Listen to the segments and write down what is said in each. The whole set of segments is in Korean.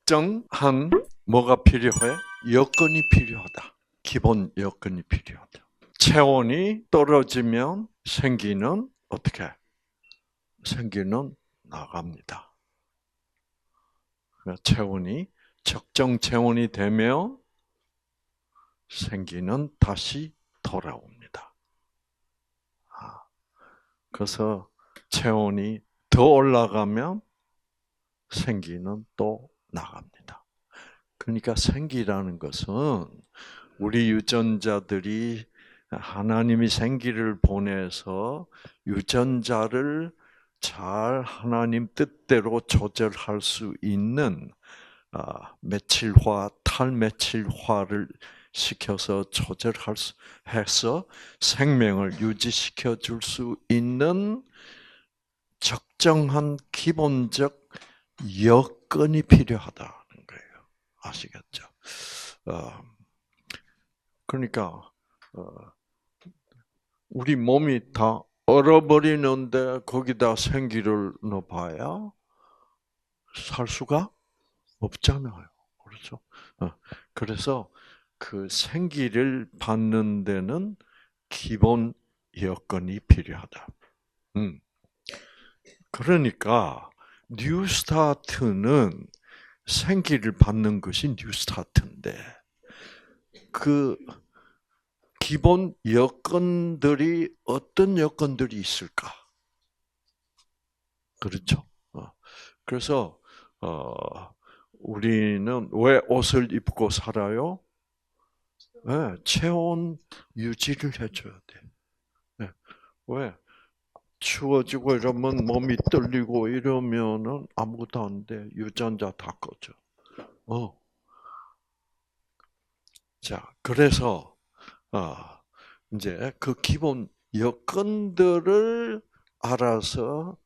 적정한 뭐가 필요해? 여건이 필요하다. 기본 여건이 필요하다. 체온이 떨어지면 생기는 어떻게? 생기는 나갑니다. 체온이 적정 체온이 되면 생기는 다시 돌아옵니다. 그래서 체온이 더 올라가면 생기는 또 나갑니다. 그러니까 생기라는 것은 우리 유전자들이 하나님이 생기를 보내서 유전자를 잘 하나님 뜻대로 조절할 수 있는 메칠화, 탈메칠화를 시켜서 해서 생명을 유지시켜 줄 수 있는 적정한 기본적 여건이 필요하다는 거예요. 아시겠죠? 그러니까 우리 몸이 다 얼어버리는데 거기다 생기를 넣어봐야 살 수가 없잖아요. 그렇죠? 그래서 그 생기를 받는 데는 기본 여건이 필요하다. 그러니까 뉴스타트는 생기를 받는 것이 뉴스타트인데 그 기본 여건들이 어떤 여건들이 있을까? 그렇죠. 그래서 우리는 왜 옷을 입고 살아요? 네, 체온 유지를 해줘야 돼. 네. 왜? 추워지고 이러면 몸이 떨리고 이러면은 아무것도 안 돼. 유전자 다 꺼져. 자, 그래서 이제 그 기본 여건들을 알아서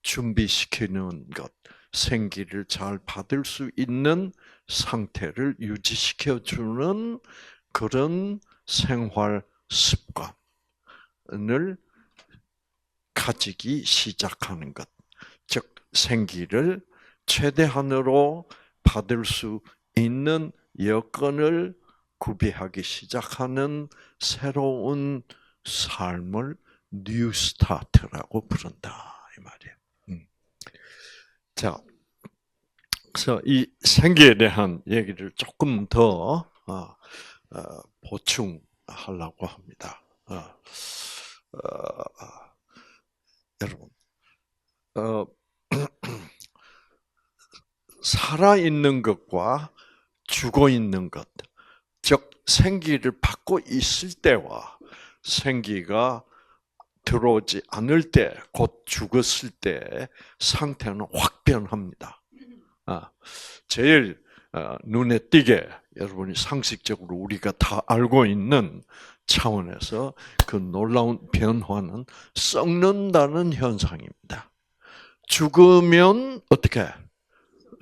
준비시키는 것, 생기를 잘 받을 수 있는 상태를 유지시켜주는 그런 생활 습관을 가지기 시작하는 것, 즉 생기를 최대한으로 받을 수 있는 여건을 구비하기 시작하는 새로운 삶을 뉴스타트라고 부른다 이 말이에요. 자, 그래서 이 생기에 대한 얘기를 조금 더 보충하려고 합니다. 여러분, 살아있는 것과 죽어있는 것, 즉 생기를 받고 있을 때와 생기가 들어오지 않을 때, 곧 죽었을 때 상태는 확 변합니다. 제일 눈에 띄게 여러분이 상식적으로 우리가 다 알고 있는 차원에서 그 놀라운 변화는 썩는다는 현상입니다. 죽으면 어떻게?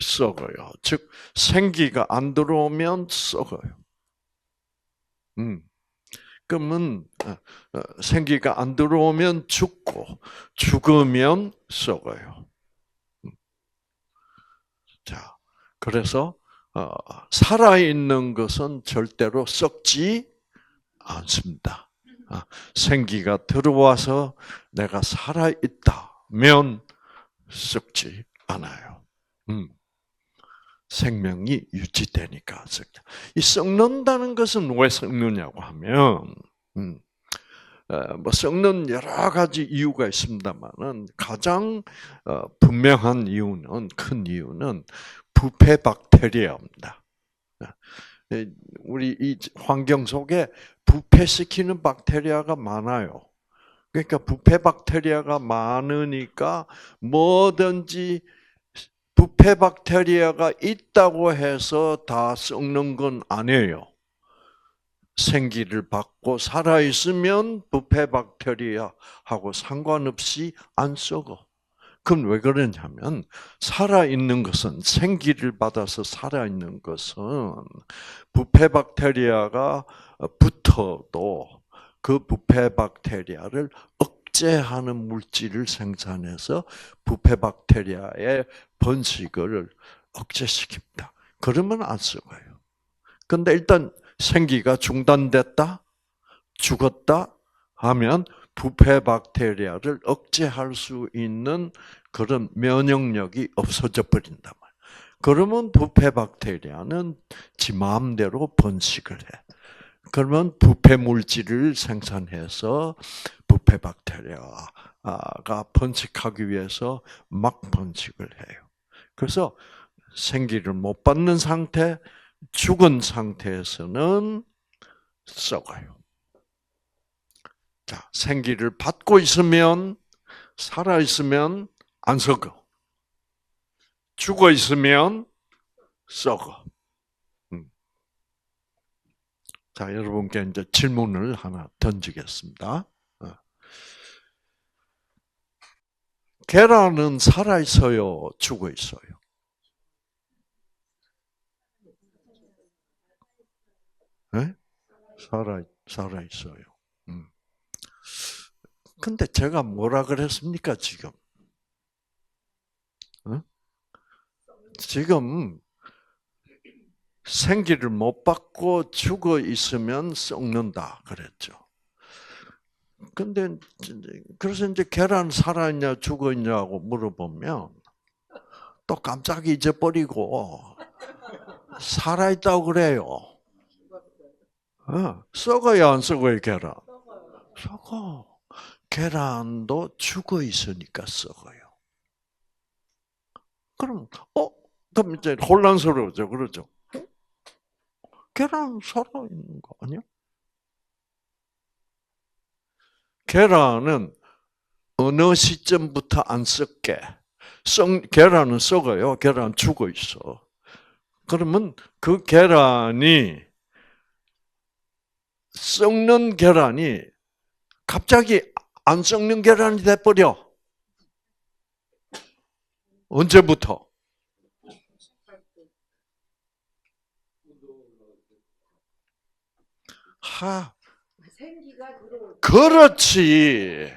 썩어요. 즉 생기가 안 들어오면 썩어요. 그러면 생기가 안 들어오면 죽고 죽으면 썩어요. 자, 그래서 살아있는 것은 절대로 썩지 않습니다. 생기가 들어와서 내가 살아있다면 썩지 않아요. 생명이 유지되니까. 이 썩는다는 것은 왜 썩느냐고 하면, 뭐 썩는 여러 가지 이유가 있습니다만은 가장 분명한 이유는, 큰 이유는 부패 박테리아입니다. 우리 이 환경 속에 부패시키는 박테리아가 많아요. 그러니까 부패 박테리아가 많으니까 뭐든지 부패 박테리아가 있다고 해서 다 썩는 건 아니에요. 생기를 받고 살아있으면 부패 박테리아하고 상관없이 안 썩어. 그건 왜 그러냐면 살아있는 것은 생기를 받아서 살아있는 것은 부패 박테리아가 붙어도 그 부패 박테리아를 억제하는 물질을 생산해서 부패 박테리아의 번식을 억제시킵니다. 그러면 안 썩어요. 근데 일단 생기가 중단됐다, 죽었다 하면 부패 박테리아를 억제할 수 있는 그런 면역력이 없어져 버린단 말이에요. 그러면 부패 박테리아는 지 마음대로 번식을 해. 그러면 부패 물질을 생산해서 부패 박테리아가 번식하기 위해서 막 번식을 해요. 그래서 생기를 못 받는 상태, 죽은 상태에서는 썩어요. 자, 생기를 받고 있으면, 살아 있으면 안 썩어. 죽어 있으면 썩어. 자, 여러분께 이제 질문을 하나 던지겠습니다. 계란은 살아 있어요, 죽어 있어요? 네? 살아 있어요. 근데 제가 뭐라 그랬습니까, 지금? 지금 생기를 못 받고 죽어 있으면 썩는다 그랬죠. 근데 그래서 이제 계란 살아있냐 죽어 있냐고 물어보면 또 깜짝 잊어버리고 살아있다고 그래요. 썩어야 안 썩어요, 계란? 썩어. 계란도 죽어 있으니까 썩어요. 그럼 그럼 이제 혼란스러워져, 그러죠? 계란 살아있는 거 아니야? 계란은 어느 시점부터 안 썩게? 계란은 썩어요. 계란 죽어 있어. 그러면 그 계란이 썩는 계란이 갑자기 안 썩는 계란이 돼버려. 언제부터? 그렇지.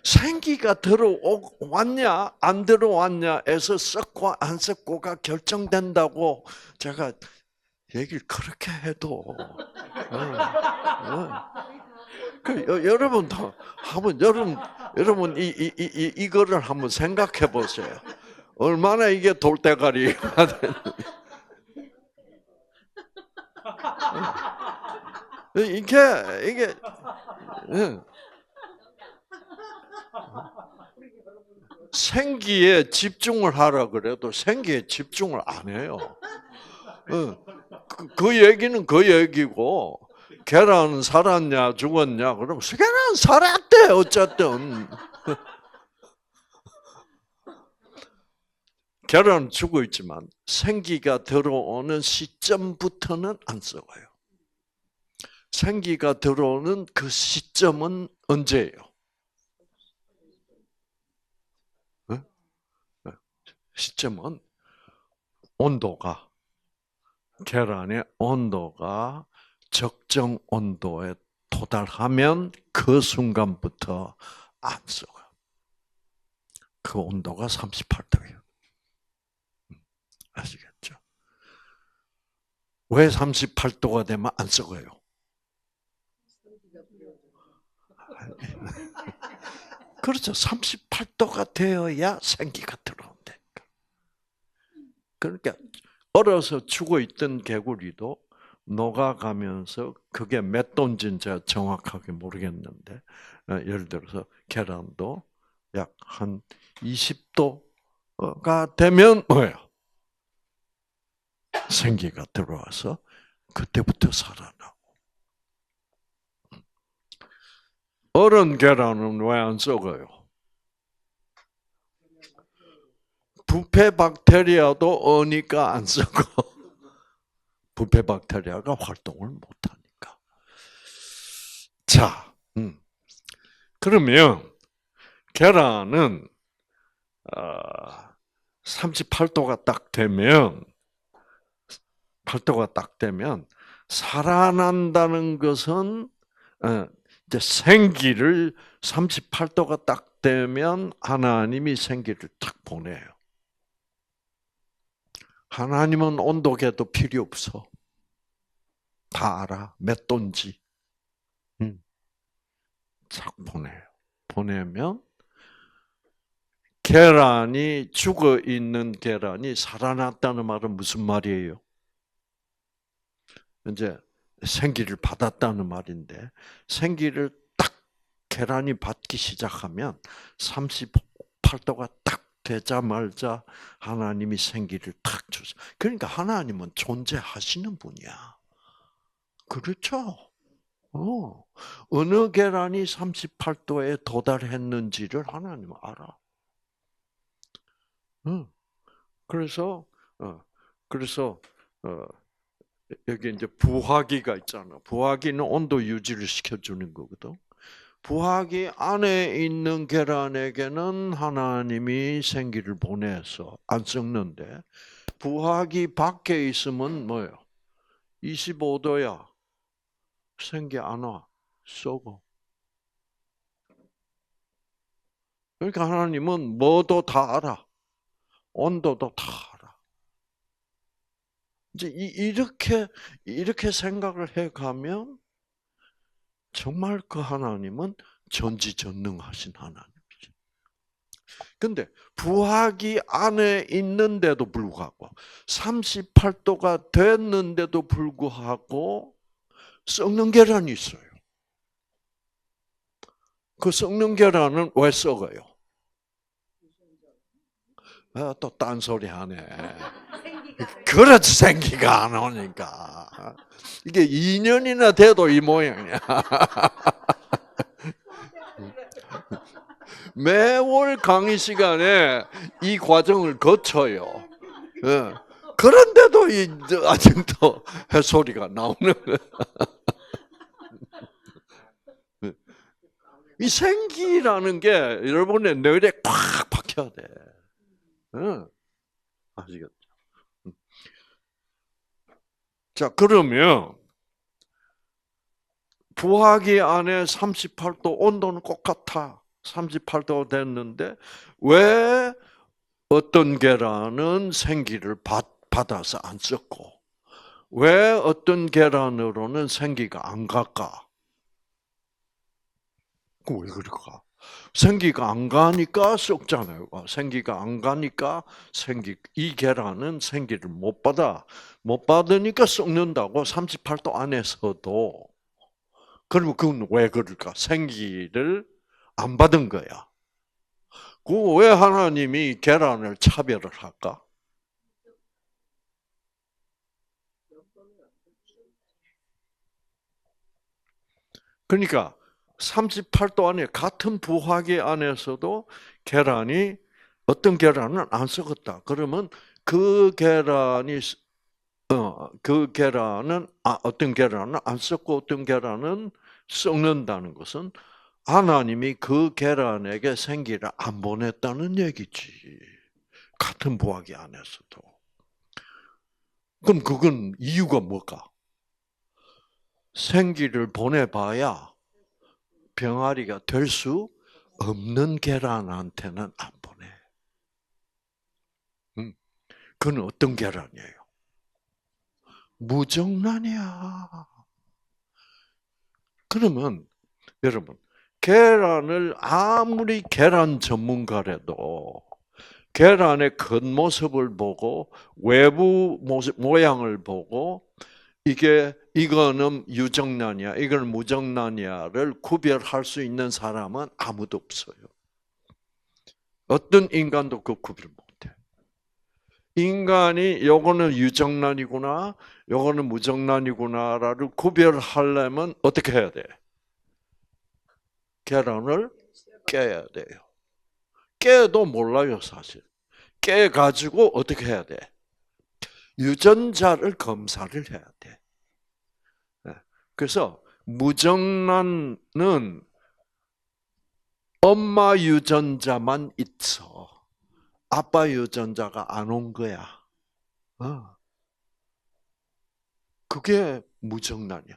생기가 들어왔냐 안 들어왔냐에서 썩고 안 썩고가 결정된다고 제가 얘기를 그렇게 해도 여러분도 한번 여러분 이거를 한번 생각해 보세요. 얼마나 이게 돌대가리가 이게 생기에 집중을 하라 그래도 생기에 집중을 안 해요. 그 얘기는 그 얘기고 계란 살았냐 죽었냐 그러면 계란 살았대 어쨌든. 계란은 죽어 있지만 생기가 들어오는 시점부터는 안 썩어요. 생기가 들어오는 그 시점은 언제예요? 시점은 온도가 계란의 온도가 적정 온도에 도달하면 그 순간부터 안 썩어요. 그 온도가 38도예요. 아시겠죠? 왜 38도가 되면 안 썩어요? 그렇죠. 38도가 되어야 생기가 들어온다니까. 그러니까 얼어서 죽어 있던 개구리도 녹아가면서 그게 몇 도인지는 제가 정확하게 모르겠는데 예를 들어서 계란도 약 한 20도가 되면 뭐예요? 생기가 들어와서 그때부터 살아나고. 얼은 계란은 왜 안 썩어요? 부패 박테리아도 어니까 안 썩어. 부패 박테리아가 활동을 못하니까. 자, 그러면 계란은 38도가 딱 되면 8도가 딱 되면 살아난다는 것은 이제 생기를 38도가 딱 되면 하나님이 생기를 딱 보내요. 하나님은 온도계도 필요 없어. 다 알아. 몇 도인지. 딱 보내요. 보내면 계란이 죽어 있는 계란이 살아났다는 말은 무슨 말이에요? 이제 생기를 받았다는 말인데 생기를 딱 계란이 받기 시작하면 38도가 딱 되자마자 하나님이 생기를 탁 주죠. 그러니까 하나님은 존재하시는 분이야. 그렇죠? 어느 계란이 38도에 도달했는지를 하나님은 알아. 그래서 어, 그래서 어, 여기 이제 부화기가 있잖아. 부화기는 온도 유지를 시켜주는 거거든. 부화기 안에 있는 계란에게는 하나님이 생기를 보내서 안 썩는데 부화기 밖에 있으면 뭐예요? 25도야. 생기 안 와. 썩어. 그러니까 하나님은 뭐도 다 알아. 온도도 다 알아. 이제 이렇게 생각을 해가면 정말 그 하나님은 전지전능하신 하나님이죠. 근데 부화기 안에 있는데도 불구하고 38도가 됐는데도 불구하고 썩는 계란이 있어요. 그 썩는 계란은 왜 썩어요? 아, 또 딴소리 하네. 그렇지, 생기가 안 오니까. 이게 2년이나 돼도 이 모양이야. 매월 강의 시간에 이 과정을 거쳐요. 예. 그런데도 아직도 햇소리가 나오는 거예요. 이 생기라는 게 여러분의 뇌에 꽉 박혀야 돼. 아시겠죠? 자, 그러면 부화기 안에 38도 온도는 똑같아. 38도 됐는데 왜 어떤 계란은 생기를 받아서 안 썩고 왜 어떤 계란으로는 생기가 안 갈까? 왜 그럴까? 생기가 안 가니까 썩잖아요. 생기가 안 가니까 이 계란은 생기를 못 받아. 못 받으니까 썩는다고 38도 안에서도. 그러면 그건 왜 그럴까? 생기를 안 받은 거야. 그 왜 하나님이 계란을 차별을 할까? 그러니까 38도 안에 같은 부화기 안에서도 계란이 어떤 계란은 안 썩었다. 그러면 그 계란이 그 계란은 어떤 계란은 안 썩고 어떤 계란은 썩는다는 것은 하나님이 그 계란에게 생기를 안 보냈다는 얘기지. 같은 부화기 안에서도. 그럼 그건 이유가 뭘까? 생기를 보내봐야 병아리가 될 수 없는 계란한테는 안 보내. 그건 어떤 계란이에요? 무정란이야. 그러면 여러분 계란을 아무리 계란 전문가라도 계란의 겉모습을 보고 외부 모양을 보고 이거는 유정란이야, 이건 무정란이야를 구별할 수 있는 사람은 아무도 없어요. 어떤 인간도 그 구별 못해. 인간이 요거는 유정란이구나, 요거는 무정란이구나를 구별하려면 어떻게 해야 돼? 계란을 깨야 돼요. 깨도 몰라요, 사실. 깨 가지고 어떻게 해야 돼? 유전자를 검사를 해야 돼. 그래서 무정란은 엄마 유전자만 있어. 아빠 유전자가 안 온 거야. 그게 무정란이야.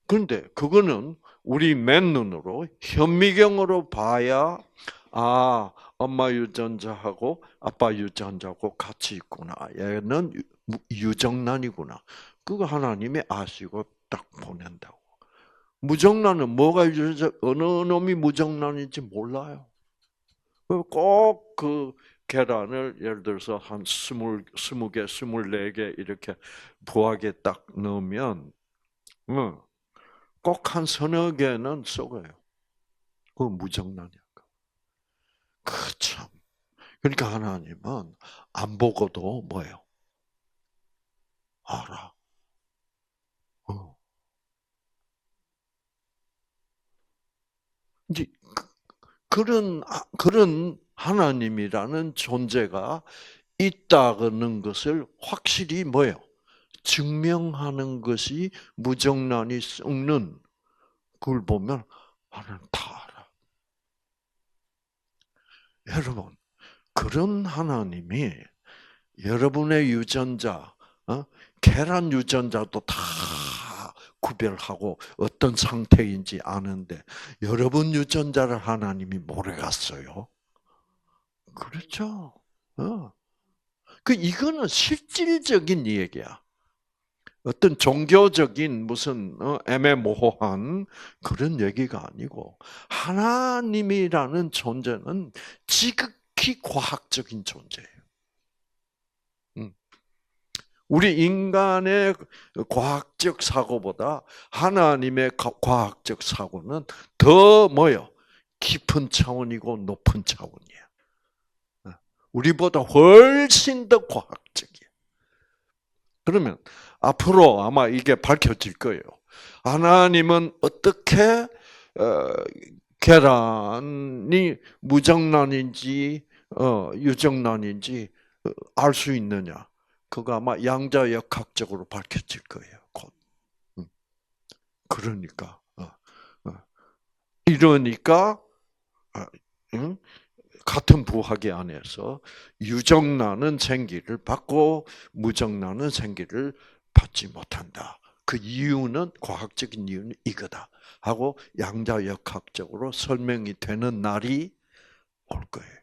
그런데 그거는 우리 맨눈으로 현미경으로 봐야 엄마 유전자하고 아빠 유전자하고 같이 있구나. 얘는 유정란이구나. 그거 하나님이 아시고 딱 보낸다고. 무정란은 뭐가 유전자, 어느 놈이 무정란인지 몰라요. 꼭 그 계란을 예를 들어서 한 20개, 24개 이렇게 부하게 딱 넣으면 꼭 한 서너 개는 썩어요. 그건 무정란이야. 그 참. 그러니까 하나님은 안 보고도 뭐예요? 알아. 어. 이제 그런 하나님이라는 존재가 있다는 것을 확실히 뭐예요? 증명하는 것이 무정란이 썩는 그걸 보면 하나님 다 알아. 여러분, 그런 하나님이 여러분의 유전자, 계란 유전자도 다 구별하고 어떤 상태인지 아는데 여러분 유전자를 하나님이 모르겠어요. 그렇죠. 이거는 실질적인 얘기야. 어떤 종교적인 무슨 애매모호한 그런 얘기가 아니고 하나님이라는 존재는 지극히 과학적인 존재예요. 우리 인간의 과학적 사고보다 하나님의 과학적 사고는 더 뭐요? 깊은 차원이고 높은 차원이야. 우리보다 훨씬 더 과학적이야. 그러면 앞으로 아마 이게 밝혀질 거예요. 하나님은 어떻게 계란이 무정란인지 유정란인지 알 수 있느냐? 그거 아마 양자역학적으로 밝혀질 거예요. 곧. 그러니까 이러니까 같은 부하계 안에서 유정란은 생기를 받고 무정란은 생기를 받지 못한다. 그 이유는 과학적인 이유는 이거다 하고 양자역학적으로 설명이 되는 날이 올 거예요.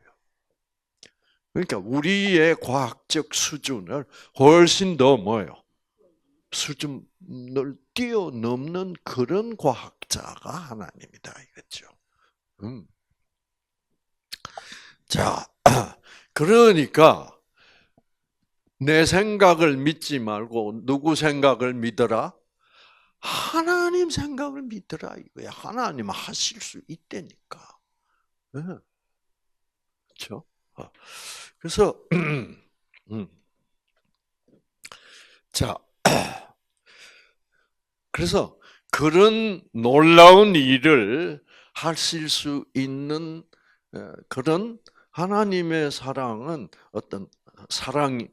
그러니까 우리의 과학적 수준을 훨씬 더 뭐예요? 수준을 뛰어넘는 그런 과학자가 하나님이다 이거죠. 자, 그러니까 내 생각을 믿지 말고 누구 생각을 믿어라? 하나님 생각을 믿어라 이거야. 하나님 하실 수 있다니까. 그렇죠? 그래서 자, 그래서 그런 놀라운 일을 하실 수 있는 그런 하나님의 사랑은 어떤 사랑은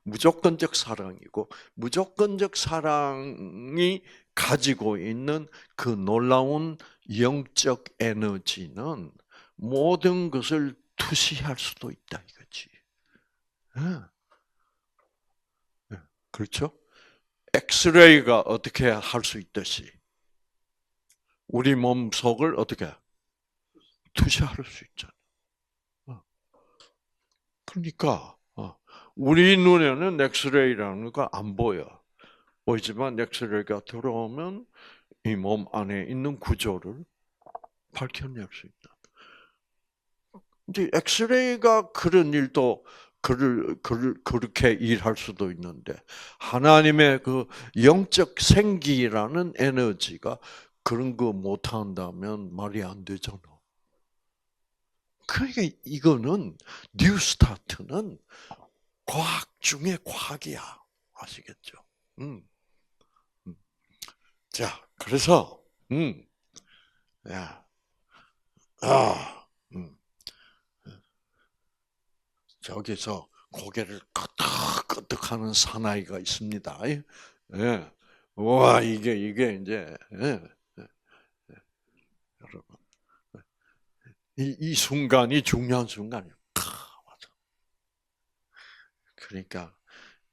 무조건적 사랑이고 무조건적 사랑이 가지고 있는 그 놀라운 영적 에너지는 모든 것을 투시할 수도 있다 이거지. 그렇죠? 엑스레이가 어떻게 할 수 있듯이 우리 몸 속을 어떻게 투시할 수 있잖아. 그러니까 우리 눈에는 엑스레이라는 거 안 보여. 보이지만 엑스레이가 들어오면 이 몸 안에 있는 구조를 밝혀낼 수 있다. 이제 엑스레이가 그런 일도 그렇게 일할 수도 있는데 하나님의 그 영적 생기라는 에너지가 그런 거 못한다면 말이 안 되잖아. 그러니까 이거는 뉴스타트는 과학 중에 과학이야. 아시겠죠? 자, 그래서 야, 저기서 고개를 끄덕끄덕하는 사나이가 있습니다. 예. 와, 이게 이제 여러분 이 순간이 중요한 순간이에요. 맞아. 그러니까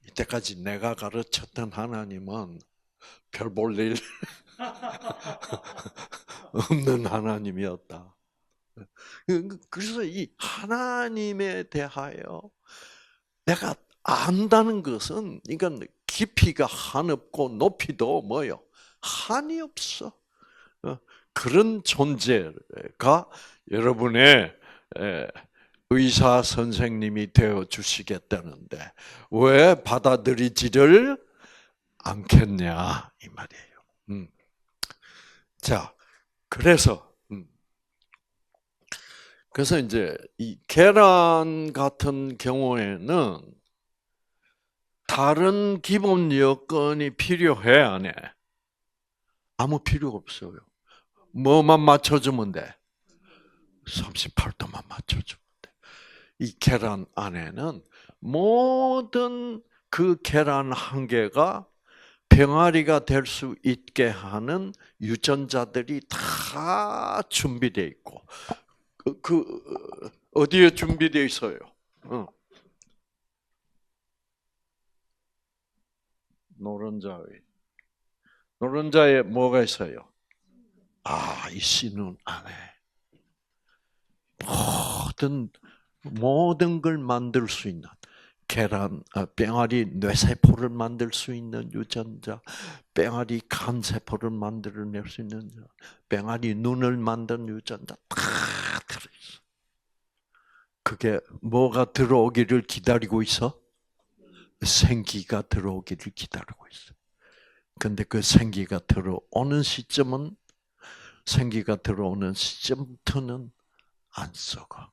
이때까지 내가 가르쳤던 하나님은 별 볼 일 없는 하나님이었다. 그래서 이 하나님에 대하여 내가 안다는 것은 이건 깊이가 한없고 높이도 뭐요? 한이 없어. 그런 존재가 여러분의 의사 선생님이 되어 주시겠다는데 왜 받아들이지를 않겠냐 이 말이에요. 자, 그래서 이제 이 계란 같은 경우에는 다른 기본 여건이 필요해 안 해? 아무 필요 없어요. 뭐만 맞춰주면 돼? 38도만 맞춰주면 돼. 이 계란 안에는 모든 그 계란 한 개가 병아리가 될 수 있게 하는 유전자들이 다 준비되어 있고, 어디에 준비되어 있어요? 노른자에 뭐가 있어요? 이 씨눈 안에 모든 걸 만들 수 있는 병아리 뇌세포를 만들 수 있는 유전자, 병아리 간세포를 만들어낼 수 있는 병아리 눈을 만든 유전자 다 들어있어. 그게 뭐가 들어오기를 기다리고 있어? 생기가 들어오기를 기다리고 있어. 근데 그 생기가 들어오는 시점부터는 안 썩어.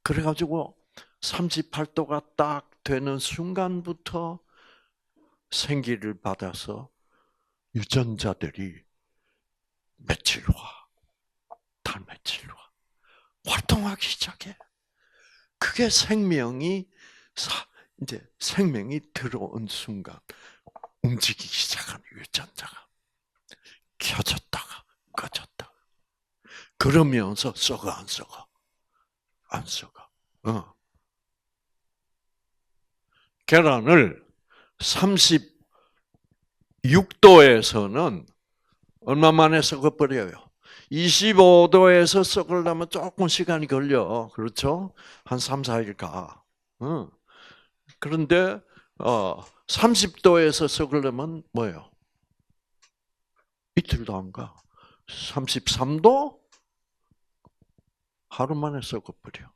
그래가지고 38도가 딱 되는 순간부터 생기를 받아서 유전자들이 며칠화, 달며칠화 활동하기 시작해. 그게 이제 생명이 들어온 순간 움직이기 시작하는 유전자가 켜졌다가 꺼졌다가 그러면서 썩어 안 썩어? 안 썩어. 계란을 36도에서는 얼마 만에 썩어버려요? 25도에서 썩으려면 조금 시간이 걸려. 그렇죠? 한 3, 4일 가. 그런데 30도에서 썩으려면 뭐예요? 이틀도 안 가. 33도? 하루 만에 썩어버려.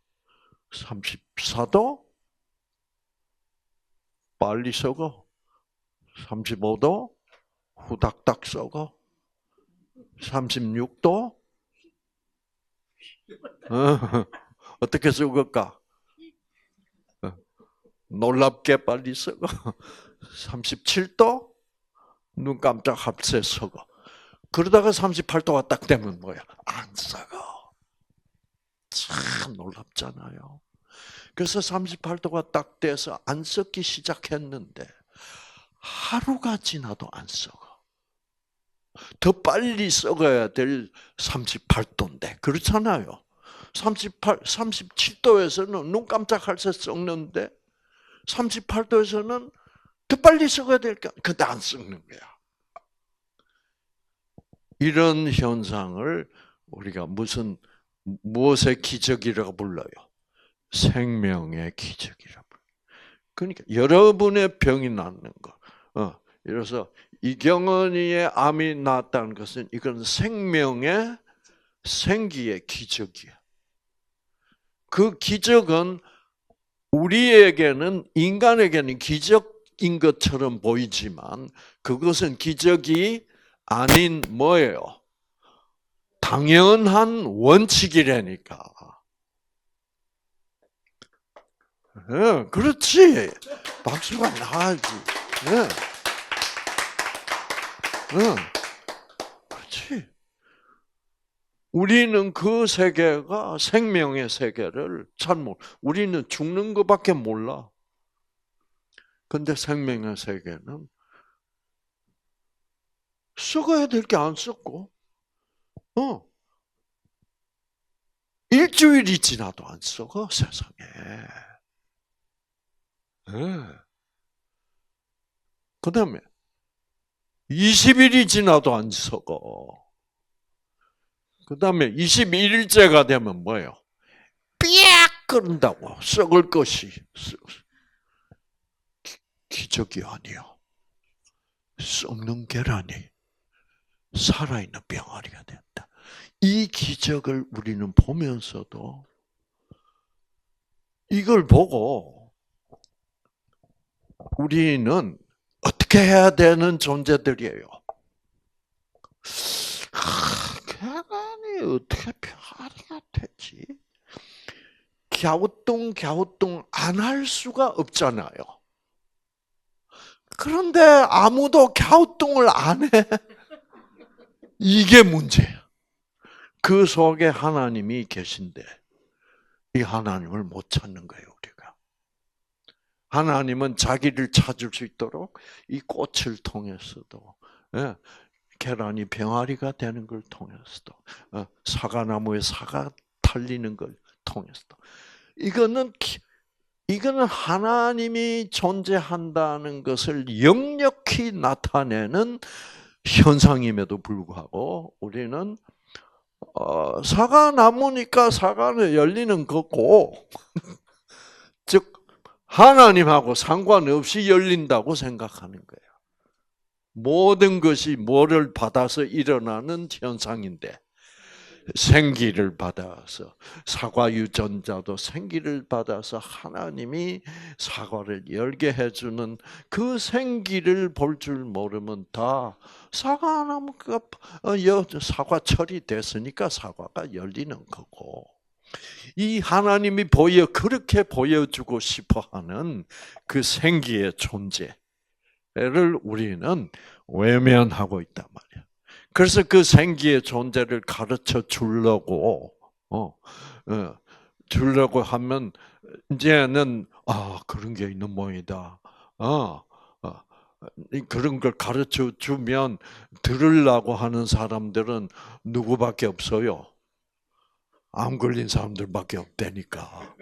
34도? 빨리 썩어. 35도? 후닥닥 썩어. 36도? 어떻게 썩을까? 놀랍게 빨리 썩어. 37도? 눈 깜짝할 새 썩어. 그러다가 38도가 딱 되면 뭐야? 안 썩어. 참 놀랍잖아요. 그래서 38도가 딱 돼서 안 썩기 시작했는데 하루가 지나도 안 썩어. 더 빨리 썩어야 될 38도인데 그렇잖아요. 37도에서는 눈 깜짝할 새 썩는데 38도에서는 더 빨리 썩어야 될까? 근데 안 썩는 거야. 이런 현상을 우리가 무엇의 기적이라고 불러요? 생명의 기적이라고 불러요. 그러니까 여러분의 병이 낫는 거. 그래서 이경은이의 암이 나았다는 것은 이건 생기의 기적이야. 그 기적은 인간에게는 기적인 것처럼 보이지만 그것은 기적이 아닌 뭐예요? 당연한 원칙이라니까. 그렇지. 박수가 나야지. 그렇지. 우리는 그 세계가 생명의 세계를 우리는 죽는 것밖에 몰라. 근데 생명의 세계는 썩어야 될 게 안 썩고, 일주일이 지나도 안 썩어, 세상에. 그 다음에, 20일이 지나도 안 썩어. 그 다음에 21일째가 되면 뭐예요? 삐약 끓는다고. 썩을 것이. 기적이 아니요. 썩는 계란이 살아있는 병아리가 된다. 이 기적을 우리는 보면서도 이걸 보고 우리는 어떻게 해야 되는 존재들이에요? 계란이 어떻게 병아리가 되지? 갸우뚱 안 할 수가 없잖아요. 그런데 아무도 갸우뚱을 안 해. 이게 문제야. 그 속에 하나님이 계신데 이 하나님을 못 찾는 거예요, 우리가. 하나님은 자기를 찾을 수 있도록 이 꽃을 통해서도, 계란이 병아리가 되는 걸 통해서도, 사과나무에 사과 달리는 걸 통해서도, 이거는 하나님이 존재한다는 것을 역력히 나타내는 현상임에도 불구하고 우리는 사과나무니까 사과는 열리는 거고, 즉 하나님하고 상관없이 열린다고 생각하는 거예요. 모든 것이 뭐를 받아서 일어나는 현상인데, 생기를 받아서 사과 유전자도 생기를 받아서 하나님이 사과를 열게 해주는 그 생기를 볼 줄 모르면 다 사과나무가 사과철이 됐으니까 사과가 열리는 거고, 이 하나님이 그렇게 보여주고 싶어하는 그 생기의 존재를 우리는 외면하고 있단 말이야. 그래서 그 생기의 존재를 가르쳐 주려고 하면 이제는 그런 게 있는 모양이다. 그런 걸 가르쳐 주면 들으려고 하는 사람들은 누구밖에 없어요? 암 걸린 사람들밖에 없다니까.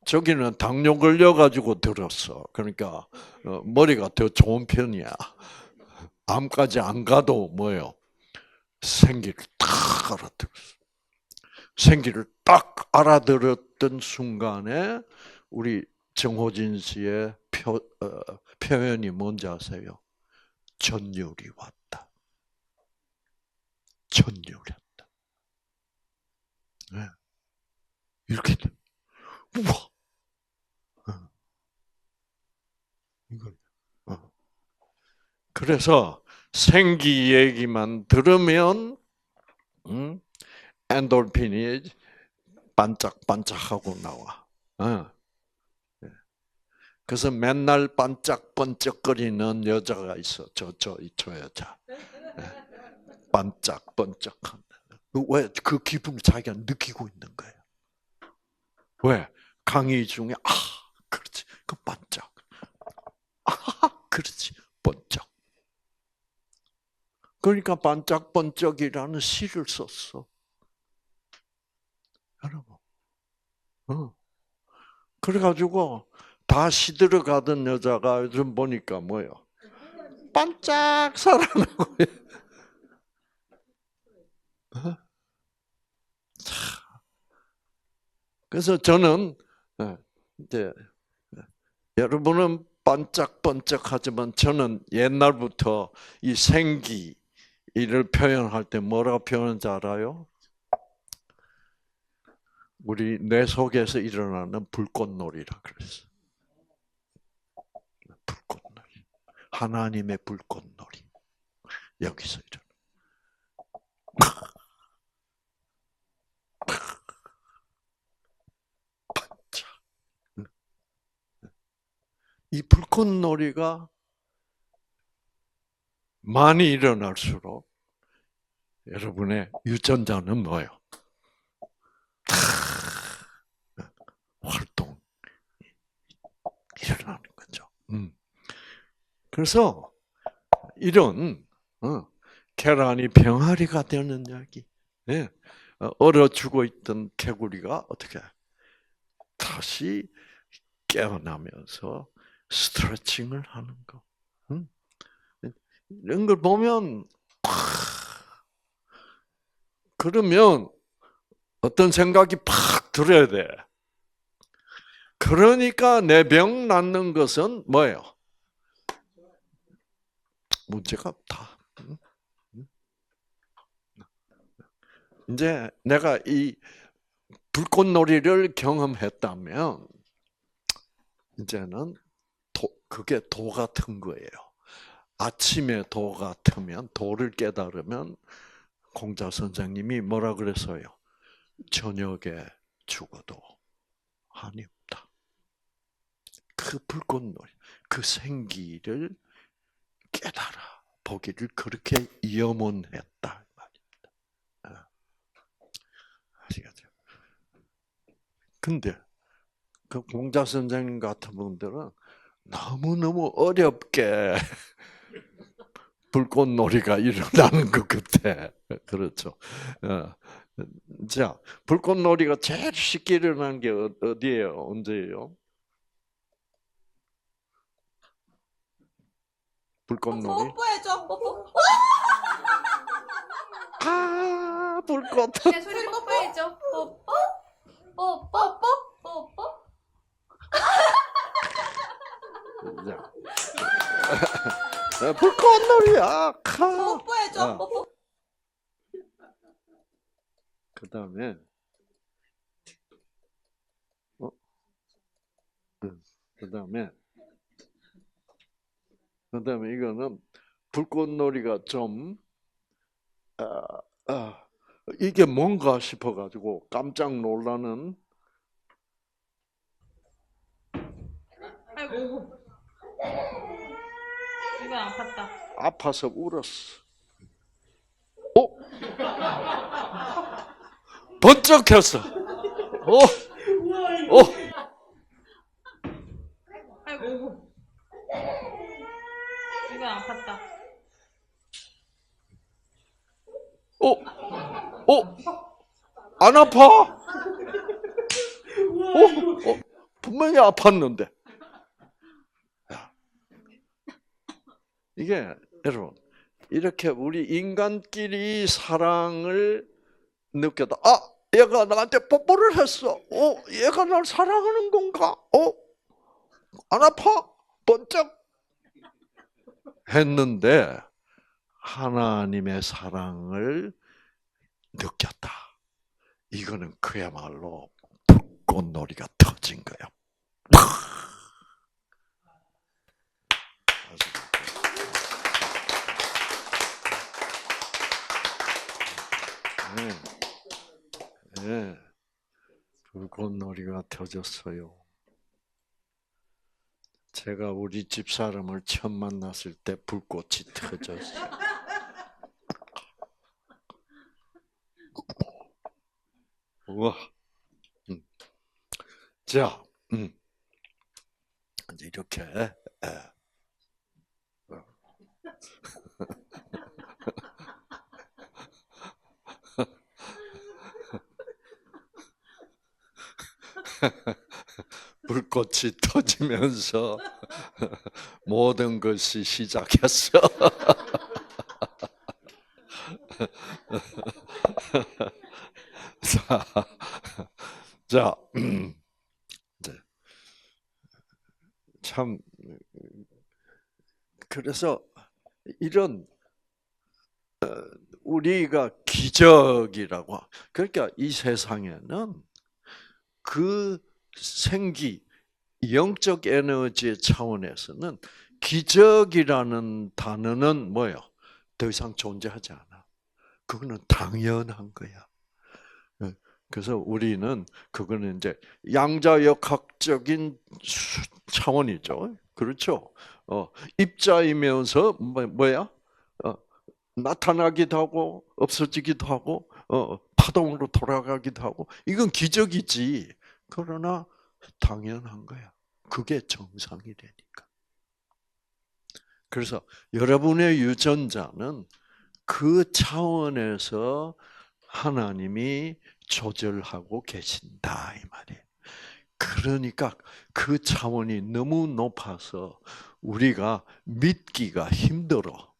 저기는 당뇨 걸려가지고 들었어. 그러니까 머리가 더 좋은 편이야. 암까지 안 가도 뭐예요? 생기를 딱 알아들었어. 생기를 딱 알아들었던 순간에 우리 정호진 씨의 표현이 뭔지 아세요? 전율이 왔다. 전율이 왔다. 네. 이렇게 우와. 이걸. 그래서 생기 얘기만 들으면 엔돌핀이 반짝반짝하고 나와. 그래서 맨날 반짝반짝거리는 여자가 있어. 저 여자. 반짝반짝한. 왜? 그 기분을 자기가 느끼고 있는 거예요. 왜? 강의 중에 그렇지. 그 반짝. 그렇지. 번쩍. 그러니까 반짝번쩍이라는 시를 썼어. 여러분. 그래가지고 다 시들어가던 여자가 요즘 보니까 뭐예요? 반짝 살아나고. 그래서 저는 이제 여러분은 반짝반짝하지만 저는 옛날부터 이 생기를 표현할 때 뭐라고 표현하는지 알아요? 우리 뇌 속에서 일어나는 불꽃놀이라 그랬어. 불꽃놀이. 하나님의 불꽃놀이. 여기서 일어나. 반짝. 이 불꽃놀이가 많이 일어날수록 여러분의 유전자는 뭐예요? 활동 일어나는 거죠. 그래서 이런 계란이 병아리가 되는 이야기, 얼어 죽어 있던 개구리가 어떻게 다시 깨어나면서 스트레칭을 하는 거. 이런 걸 보면 그러면 어떤 생각이 팍 들어야 돼. 그러니까 내 병 낫는 것은 뭐예요? 문제가 없다. 이제 내가 이 불꽃놀이를 경험했다면 이제는 그게 도 같은 거예요. 아침에 도 같으면, 도를 깨달으면 공자 선생님이 뭐라 그랬어요? 저녁에 죽어도 한이 없다. 그 불꽃놀이, 그 생기를 깨달아 보기를 그렇게 염원했다 말입니다. 아시겠죠? 근데 그 공자 선생님 같은 분들은 너무너무 어렵게 불꽃놀이가 일어나는 것 같아. 그렇죠. 자, 불꽃놀이가 제일 쉽게 일어나는 게 어디예요? 언제예요? 불꽃놀이? 뽀뽀해줘. 뽀뽀. 아, 불꽃. 네, 소리 뽀뽀해줘. 뽀뽀. 뽀뽀. 뽀뽀. 자, 불꽃놀이야. 뽀뽀해줘. 뽀뽀. 그다음에 그다음에 이거는 불꽃놀이가 좀 이게 뭔가 싶어가지고 깜짝 놀라는. 아이고. 이건 아팠다. 아파서 울었어. 번쩍했어. 아이고. 이건 아팠다. 안 아파? 분명히 아팠는데. 이게 여러분 이렇게 우리 인간끼리 사랑을 느껴다. 얘가 나한테 뽀뽀를 했어. 얘가 날 사랑하는 건가? 안 아파? 번쩍 했는데 하나님의 사랑을 느꼈다. 이거는 그야말로 불꽃놀이가 터진 거야. 네. 불꽃놀이가 터졌어요. 제가 우리 집사람을 처음 만났을 때 불꽃이 터졌어요. 우와. 자, 이제 이렇게 불꽃이 터지면서 모든 것이 시작했어. 자, 참 그래서 이런 우리가 기적이라고, 그러니까 이 세상에는 그 생기 영적 에너지의 차원에서는 기적이라는 단어는 뭐예요? 더 이상 존재하지 않아. 그거는 당연한 거야. 그래서 우리는 그거는 이제 양자역학적인 차원이죠. 그렇죠? 입자이면서 뭐야? 나타나기도 하고 없어지기도 하고 파동으로 돌아가기도 하고 이건 기적이지. 그러나 당연한 거야. 그게 정상이 되니까. 그래서 여러분의 유전자는 그 차원에서 하나님이 조절하고 계신다 이 말이에요. 그러니까 그 차원이 너무 높아서 우리가 믿기가 힘들어.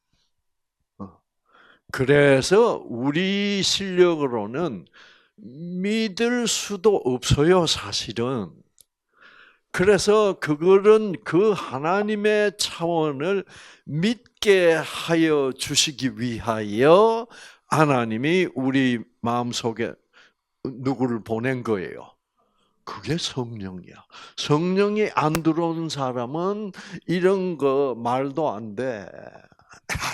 그래서 우리 실력으로는 믿을 수도 없어요, 사실은. 그래서 그거는 그 하나님의 차원을 믿게 하여 주시기 위하여 하나님이 우리 마음속에 누구를 보낸 거예요. 그게 성령이야. 성령이 안 들어온 사람은 이런 거 말도 안 돼.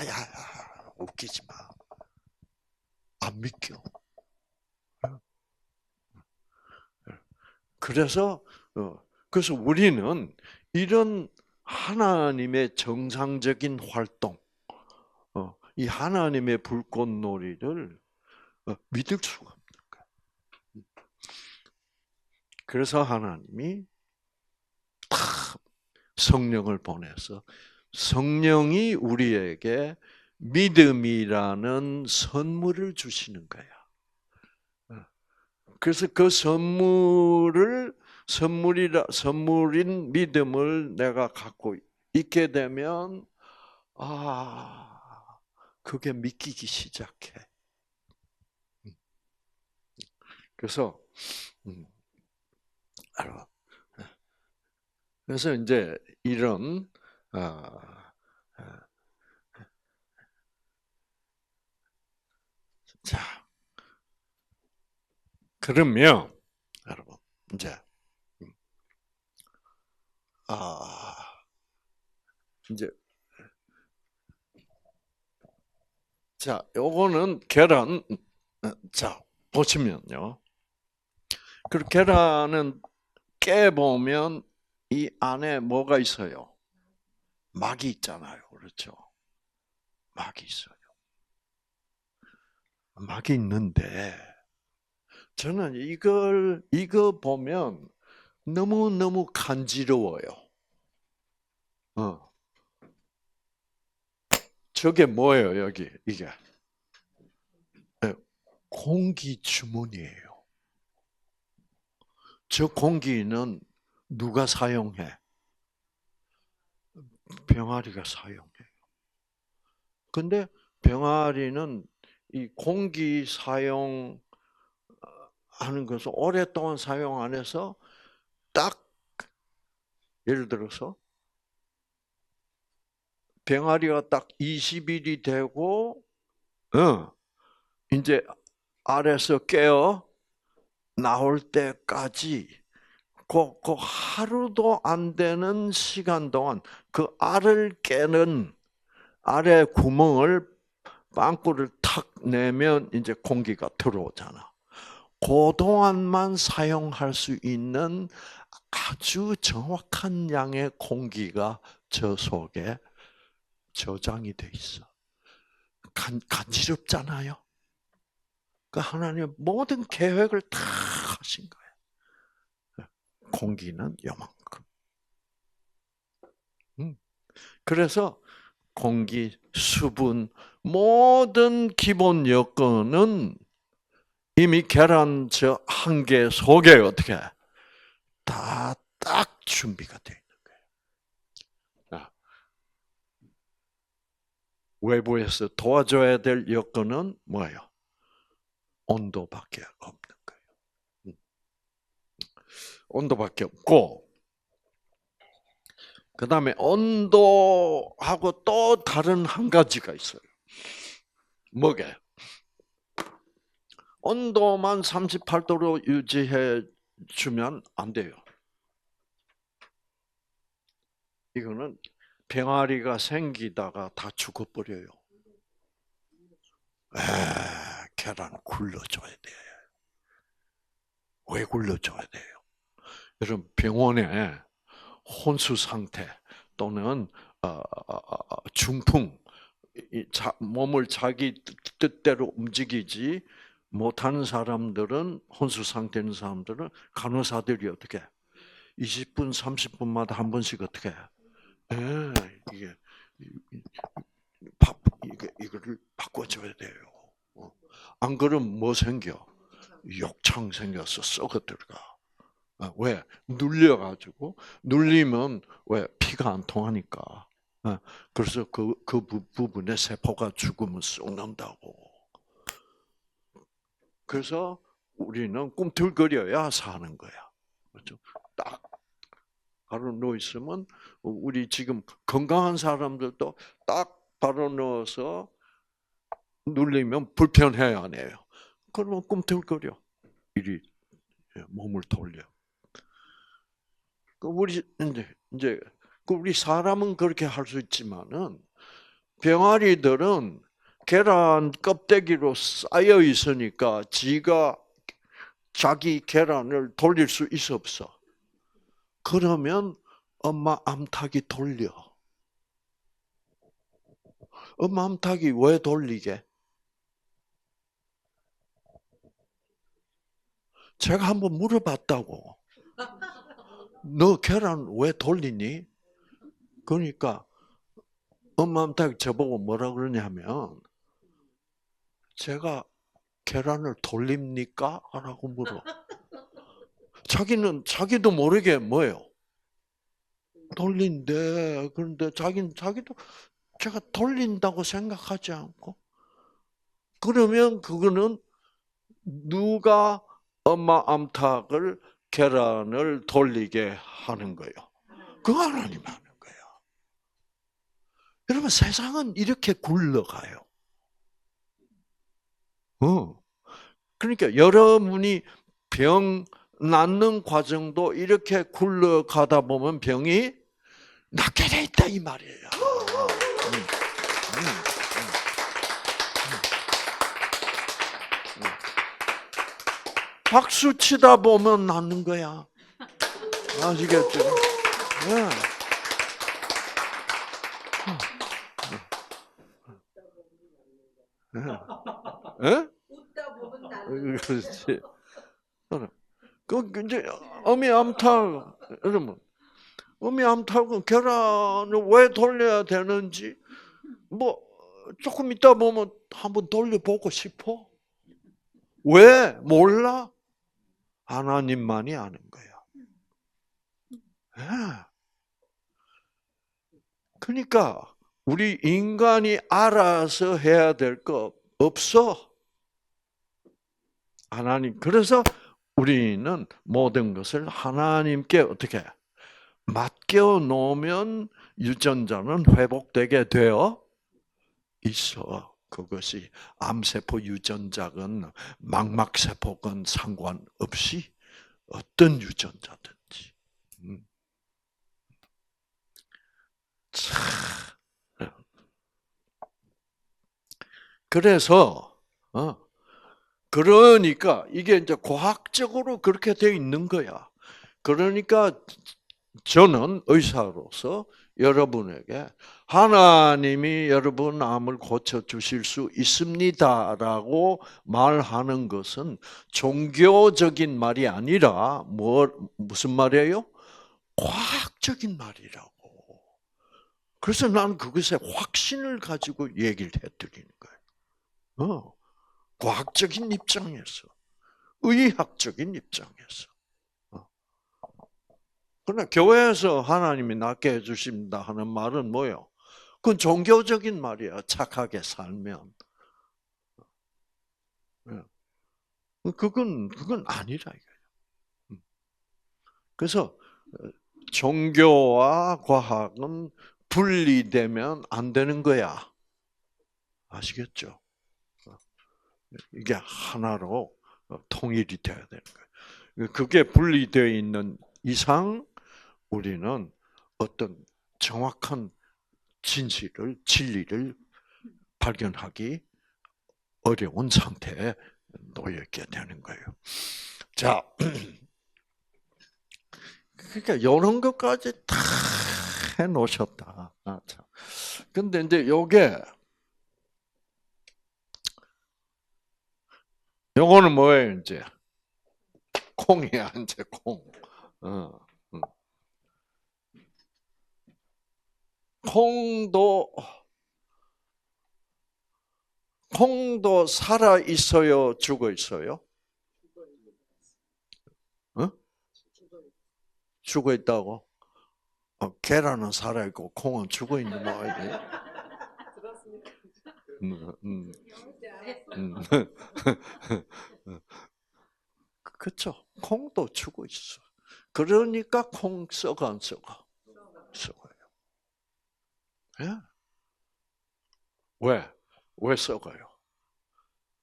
야야, 웃기지 마. 안 믿겨. 그래서 그래서 우리는 이런 하나님의 정상적인 활동, 이 하나님의 불꽃놀이를 믿을 수가 없는 거야. 그래서 하나님이 다 성령을 보내서 성령이 우리에게 믿음이라는 선물을 주시는 거야. 그래서 그 선물인 믿음을 내가 갖고 있게 되면, 그게 믿기기 시작해. 그래서, 그래서 이제 이런, 자, 그러면, 여러분, 이제, 이제, 자, 요거는 계란, 자, 보시면요. 그 계란은 깨보면 이 안에 뭐가 있어요? 막이 있잖아요. 그렇죠? 막이 있어요. 막이 있는데, 저는 이거 보면 너무너무 간지러워요. 저게 뭐예요, 여기, 이게? 공기 주문이에요. 저 공기는 누가 사용해? 병아리가 사용해요. 근데 병아리는 이 공기 사용하는 것을 오랫동안 사용 안 해서 딱, 예를 들어서 병아리가 딱 20일이 되고, 이제 알에서 깨어 나올 때까지 그 하루도 안 되는 시간 동안 그 알을 깨는 알의 구멍을 빵꾸를 탁 내면 이제 공기가 들어오잖아. 그 동안만 사용할 수 있는 아주 정확한 양의 공기가 저 속에 저장이 돼 있어. 간지럽잖아요. 그 하나님 모든 계획을 다 하신 거예요. 공기는 요만큼. 그래서 공기, 수분, 모든 기본 여건은 이미 계란 저 한 개 속에 어떻게 다 딱 준비가 되어 있는 거예요. 외부에서 도와줘야 될 여건은 뭐예요? 온도밖에 없는 거예요. 온도밖에 없고, 그 다음에 온도하고 또 다른 한 가지가 있어요. 뭐게? 온도만 38도로 유지해 주면 안 돼요. 이거는 병아리가 생기다가 다 죽어버려요. 계란 굴러줘야 돼요. 왜 굴러줘야 돼요? 여러분 병원에 혼수 상태 또는 중풍, 몸을 자기 뜻대로 움직이지 못하는 사람들은, 혼수 상태인 사람들은 간호사들이 어떻게 20분, 30분마다 한 번씩 어떻게 이게 이거를 바꿔줘야 돼요. 안 그러면 뭐 생겨? 욕창 생겨서 썩어 들어가. 왜? 눌려가지고 눌리면 왜 피가 안 통하니까. 그래서 그 부분에 세포가 죽으면 썩는다고. 그래서 우리는 꿈틀거려야 사는 거야. 그렇죠? 딱 바로 누워 있으면 우리 지금 건강한 사람들도 딱 바로 누워서 눌리면 불편해요, 안 해요? 그러면 꿈틀거려. 이리 몸을 돌려. 우리 이제 우리 사람은 그렇게 할 수 있지만은 병아리들은 계란 껍데기로 쌓여 있으니까 지가 자기 계란을 돌릴 수 있어 없어? 그러면 엄마 암탉이 돌려. 엄마 암탉이 왜 돌리게? 제가 한번 물어봤다고. 너 계란 왜 돌리니? 그러니까 엄마 암탉이 저보고 뭐라 그러냐면 제가 계란을 돌립니까? 라고 물어. 자기도 모르게 뭐예요? 돌린대. 그런데 자기도 제가 돌린다고 생각하지 않고. 그러면 그거는 누가 엄마 암탉을 계란을 돌리게 하는 거예요? 그 하나님 하는 거예요. 여러분 세상은 이렇게 굴러가요. 그러니까 여러분이 병 낫는 과정도 이렇게 굴러가다 보면 병이 낫게 돼 있다 이 말이에요. 박수 치다 보면 낫는 거야. 아시겠죠? 네. 예? 웃다 보면 나는. 그렇지. 그 이제 어미 암탉 여러분, 어미 암탉은 계란을 왜 돌려야 되는지 뭐 조금 있다 보면 한번 돌려보고 싶어. 왜? 몰라? 하나님만이 아는 거야. 예. 그러니까 우리 인간이 알아서 해야 될 거 없어. 하나님. 그래서 우리는 모든 것을 하나님께 어떻게 맡겨 놓으면 유전자는 회복되게 되어 있어. 그것이 암세포 유전자건 망막세포건 상관없이 어떤 유전자든지. 그래서 그러니까 이게 이제 과학적으로 그렇게 되어 있는 거야. 그러니까 저는 의사로서 여러분에게 하나님이 여러분 암을 고쳐 주실 수 있습니다라고 말하는 것은 종교적인 말이 아니라 무슨 말이에요? 과학적인 말이라고. 그래서 나는 그것에 확신을 가지고 얘기를 해드리는 거예요. 과학적인 입장에서, 의학적인 입장에서. 그러나 교회에서 하나님이 낫게 해주십니다 하는 말은 뭐예요? 그건 종교적인 말이야. 착하게 살면. 그건 아니라 이거예요. 그래서 종교와 과학은 분리되면 안 되는 거야. 아시겠죠? 이게 하나로 통일이 돼야 되는 거예요. 그게 분리되어 있는 이상 우리는 어떤 정확한 진리를 발견하기 어려운 상태에 놓여있게 되는 거예요. 자, 그러니까 이런 것까지 다 해놓으셨다. 근데 이제 요거는 뭐예요, 이제? 콩이야, 이제 콩. 콩도 살아 있어요, 죽어 있어요? 죽어 있다고? 계란은 살아 있고 콩은 죽어 있는 모양이지. 들었습니까? 음. 네, 알았어요. 그렇죠. 콩도 죽어 있어. 그러니까 콩 썩어 안 썩어? 썩어요. 예? 왜? 왜 썩어요?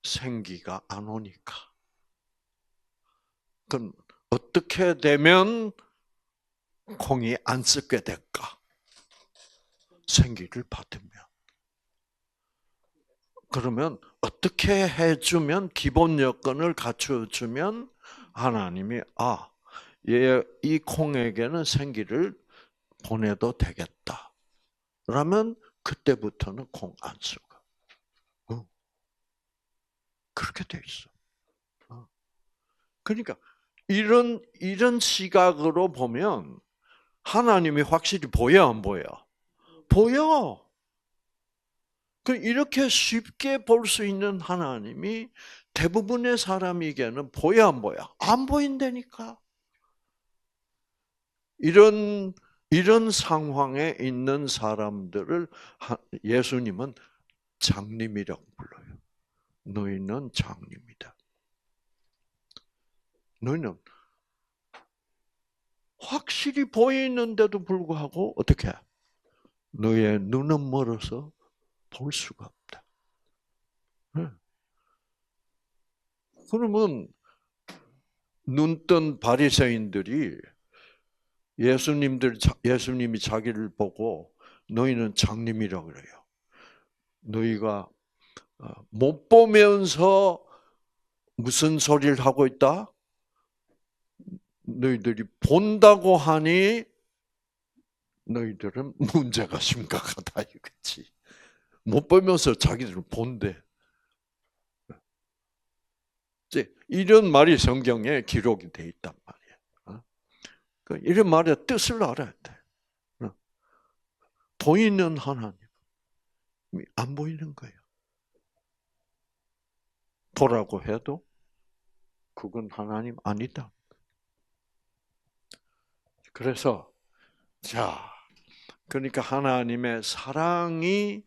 생기가 안 오니까. 그럼 어떻게 되면 콩이 안 썩게 될까? 생기를 받으면. 그러면 어떻게 해주면 기본 여건을 갖춰주면 하나님이 이 콩에게는 생기를 보내도 되겠다. 그러면 그때부터는 콩 안 썩어. 그렇게 돼 있어. 그러니까 이런 시각으로 보면 하나님이 확실히 보여 안 보여? 보여. 이렇게 쉽게 볼 수 있는 하나님이 대부분의 사람에게는 보여 안 보여? 안 보인다니까. 이런 상황에 있는 사람들을 예수님은 장님이라고 불러요. 너희는 장님이다. 너희는 확실히 보이는데도 불구하고 어떻게? 너의 눈은 멀어서 볼 수가 없다. 그러면 눈뜬 바리새인들이 예수님이 자기를 보고 너희는 장님이라고 그래요. 너희가 못 보면서 무슨 소리를 하고 있다? 너희들이 본다고 하니 너희들은 문제가 심각하다 이거지. 못 보면서 자기들은 본대. 이런 말이 성경에 기록이 돼 있단 말이야. 이런 말의 뜻을 알아야 돼. 보이는 하나님이 안 보이는 거예요. 보라고 해도 그건 하나님 아니다. 그래서 그러니까 하나님의 사랑이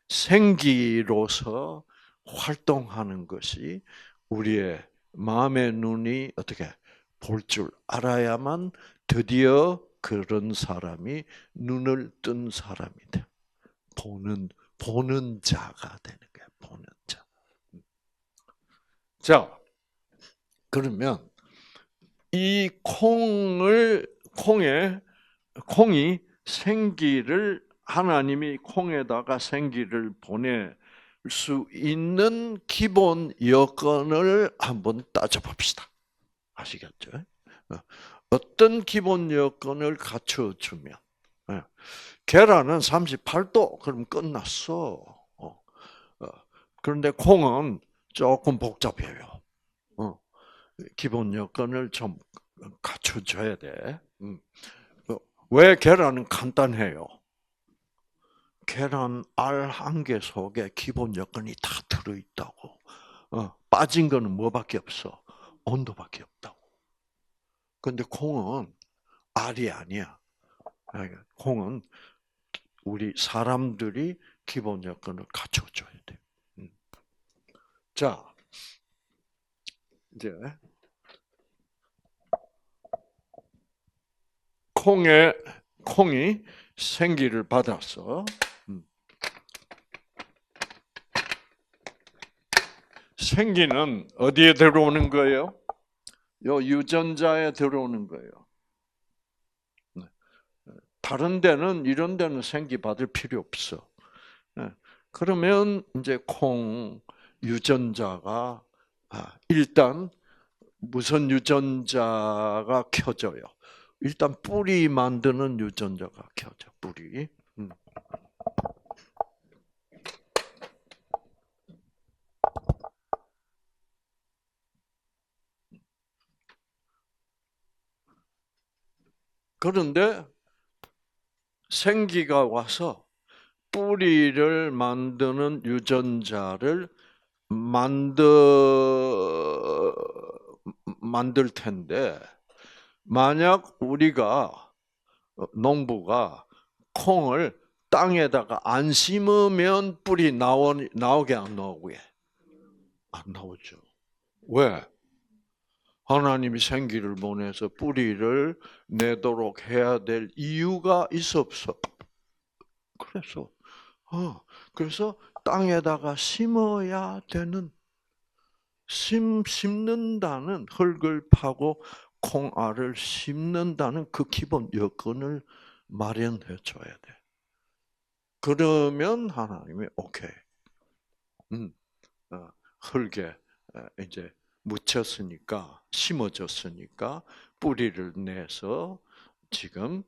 생기로서 활동하는 것이 우리의 마음의 눈이 어떻게 볼 줄 알아야만 드디어 그런 사람이 눈을 뜬 사람이 돼. 보는 자가 되는 거야. 보는 자. 자, 그러면 이 콩이 생기를 하나님이 콩에다가 생기를 보낼 수 있는 기본 여건을 한번 따져봅시다. 아시겠죠? 어떤 기본 여건을 갖춰주면 계란은 38도 그럼 끝났어. 그런데 콩은 조금 복잡해요. 기본 여건을 좀 갖춰줘야 돼. 왜 계란은 간단해요? 계란 알 한 개 속에 기본 여건이 다 들어있다고. 빠진 거는 뭐밖에 없어? 온도밖에 없다고. 근데 콩은 알이 아니야. 콩은 우리 사람들이 기본 여건을 갖춰줘야 돼. 자, 이제 콩이 생기를 받았어. 생기는 어디에 들어오는 거예요? 요 유전자에 들어오는 거예요. 다른 데는 이런 데는 생기 받을 필요 없어. 그러면 이제 콩 유전자가 일단 무슨 유전자가 켜져요? 일단 뿌리 만드는 유전자가 켜져. 뿌리. 그런데 생기가 와서 뿌리를 만드는 유전자를 만들 텐데 만약 우리가 농부가 콩을 땅에다가 안 심으면 뿌리 나오게 안 나오게? 안 나오죠. 왜? 하나님이 생기를 보내서 뿌리를 내도록 해야 될 이유가 있어 없어? 그래서 그래서 땅에다가 심어야 되는 심는다는 흙을 파고 콩알을 심는다는 그 기본 여건을 마련해 줘야 돼. 그러면 하나님이 오케이. 흙에 이제 묻혔으니까 심어졌으니까 뿌리를 내서 지금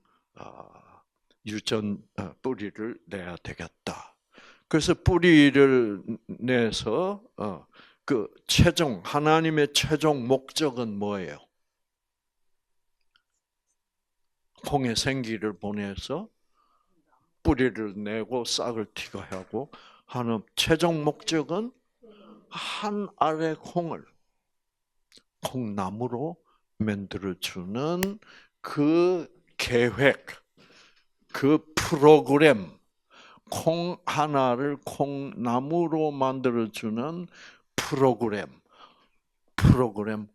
뿌리를 내야 되겠다. 그래서 뿌리를 내서 그 하나님의 최종 목적은 뭐예요? 콩의 생기를 보내서 뿌리를 내고 싹을 튀게 하고 하는 최종 목적은 한 알의 콩을 콩나무로 만들어주는 그 계획, 그 프로그램, 콩 하나를 콩나무로 만들어주는 프로그램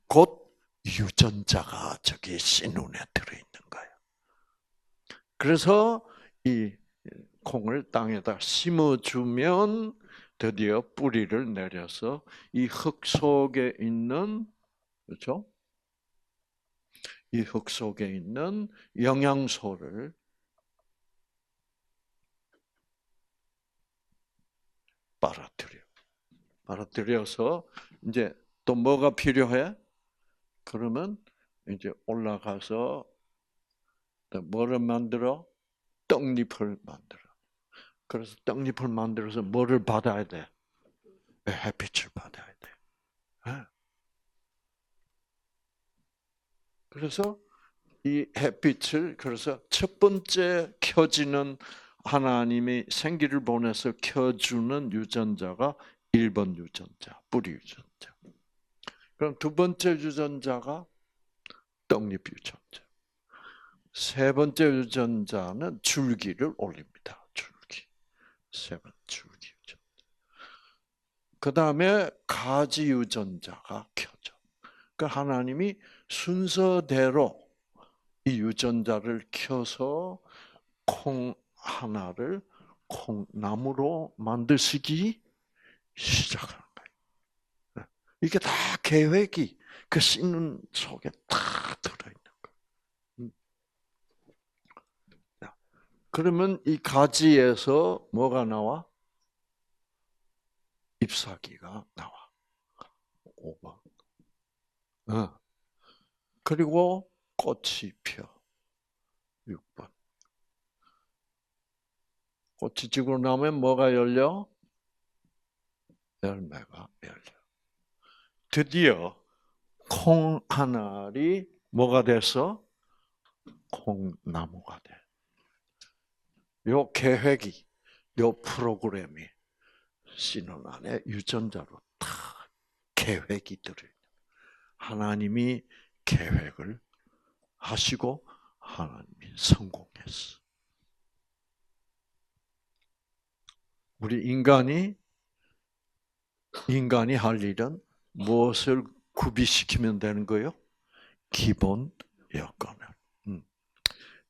곧 유전자가 저기 씨눈에 들어있는 거예요. 그래서 이 콩을 땅에다 심어주면 드디어 뿌리를 내려서 이 흙 속에 있는, 그렇죠? 이 흙 속에 있는 영양소를 빨아들여서 이제 또 뭐가 필요해? 그러면 이제 올라가서 뭐를 만들어? 떡잎을 만들어. 그래서 떡잎을 만들어서 뭐를 받아야 돼? 햇빛을 받아야 돼. 그래서 이 햇빛을 그래서 첫 번째 켜지는 하나님이 생기를 보내서 켜주는 유전자가 1번 유전자, 뿌리 유전자. 그럼 두 번째 유전자가 떡잎 유전자. 세 번째 유전자는 줄기를 올립니다. 줄기. 세 번째 줄기 유전자. 그 다음에 가지 유전자가 켜져. 그 하나님이 순서대로 이 유전자를 켜서 콩 하나를 콩나무로 만드시기 시작하는 거예요. 이게 다 계획이 그 씨눈 속에 다 들어있는 거예요. 그러면 이 가지에서 뭐가 나와? 잎사귀가 나와. 5번. 그리고 꽃이 펴. 6번. 꽃이 지고 나면 뭐가 열려? 열매가 열려. 드디어 콩 한 알이 뭐가 돼서 콩나무가 돼. 요 계획이, 요 프로그램이 씨눈 안에 유전자로 다 계획이 들어있는. 하나님이 계획을 하시고 하나님이 성공했어. 우리 인간이 할 일은 무엇을 구비시키면 되는 거예요? 기본 여건을.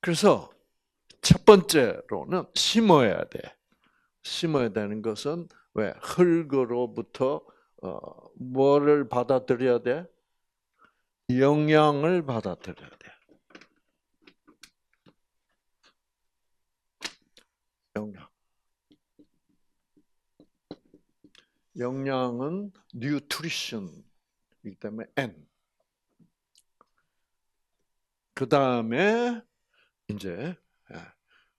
그래서 첫 번째로는 심어야 돼. 심어야 되는 것은 왜? 흙으로부터 뭐를 받아들여야 돼? 영양을 받아들여야 돼. 영양은 nutrition이기 때문에 N. 그 다음에 이제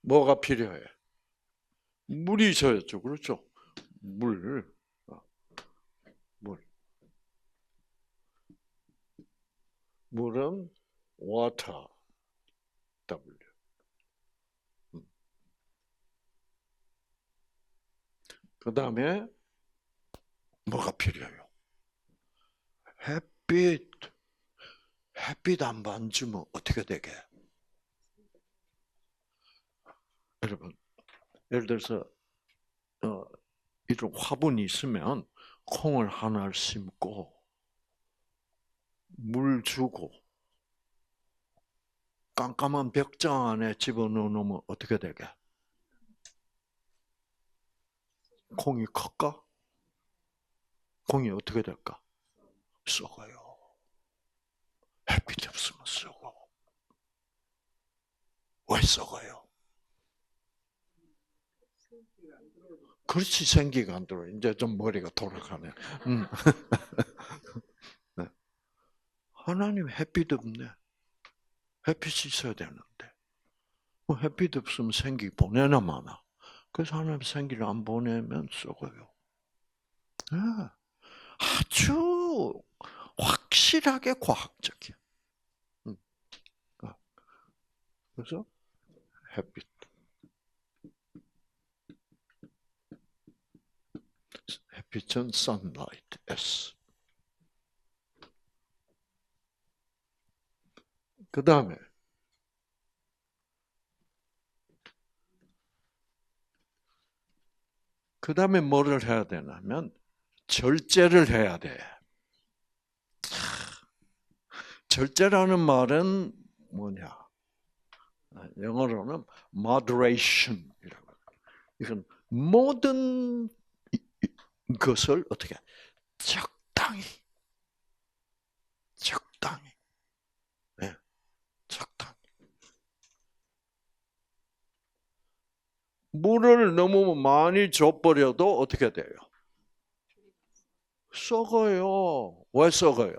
뭐가 필요해? 물이 있어야죠, 그렇죠? 물. 물은 water, W. 그 다음에 뭐가 필요해요? 햇빛. 햇빛 안 받으면 어떻게 되게? 여러분, 예를 들어서 이런 화분이 있으면 콩을 하나를 심고 물 주고 깜깜한 벽장 안에 집어넣으면 어떻게 되게? 콩이 클까? 콩이 어떻게 될까? 썩어요. 햇빛이 없으면 썩어. 왜 썩어요? 그렇지, 생기가 안 들어. 이제 좀 머리가 돌아가네. 음. 네. 하나님 햇빛 없네. 햇빛이 있어야 되는데. 햇빛 없으면 생기 보내나 마나. 그래서 하나님 생기를 안 보내면 썩어요. 네. 아주 확실하게 과학적이야. 음. 그래서 햇빛. 햇빛은 sunlight, S. 그 다음에 뭐를 해야 되냐면 절제를 해야 돼. 절제라는 말은 뭐냐? 영어로는 moderation이라고. 이건 모든 것을 어떻게 적당히, 적당히, 네, 적당히. 물을 너무 많이 줘버려도 어떻게 돼요? 썩어요. 왜 썩어요?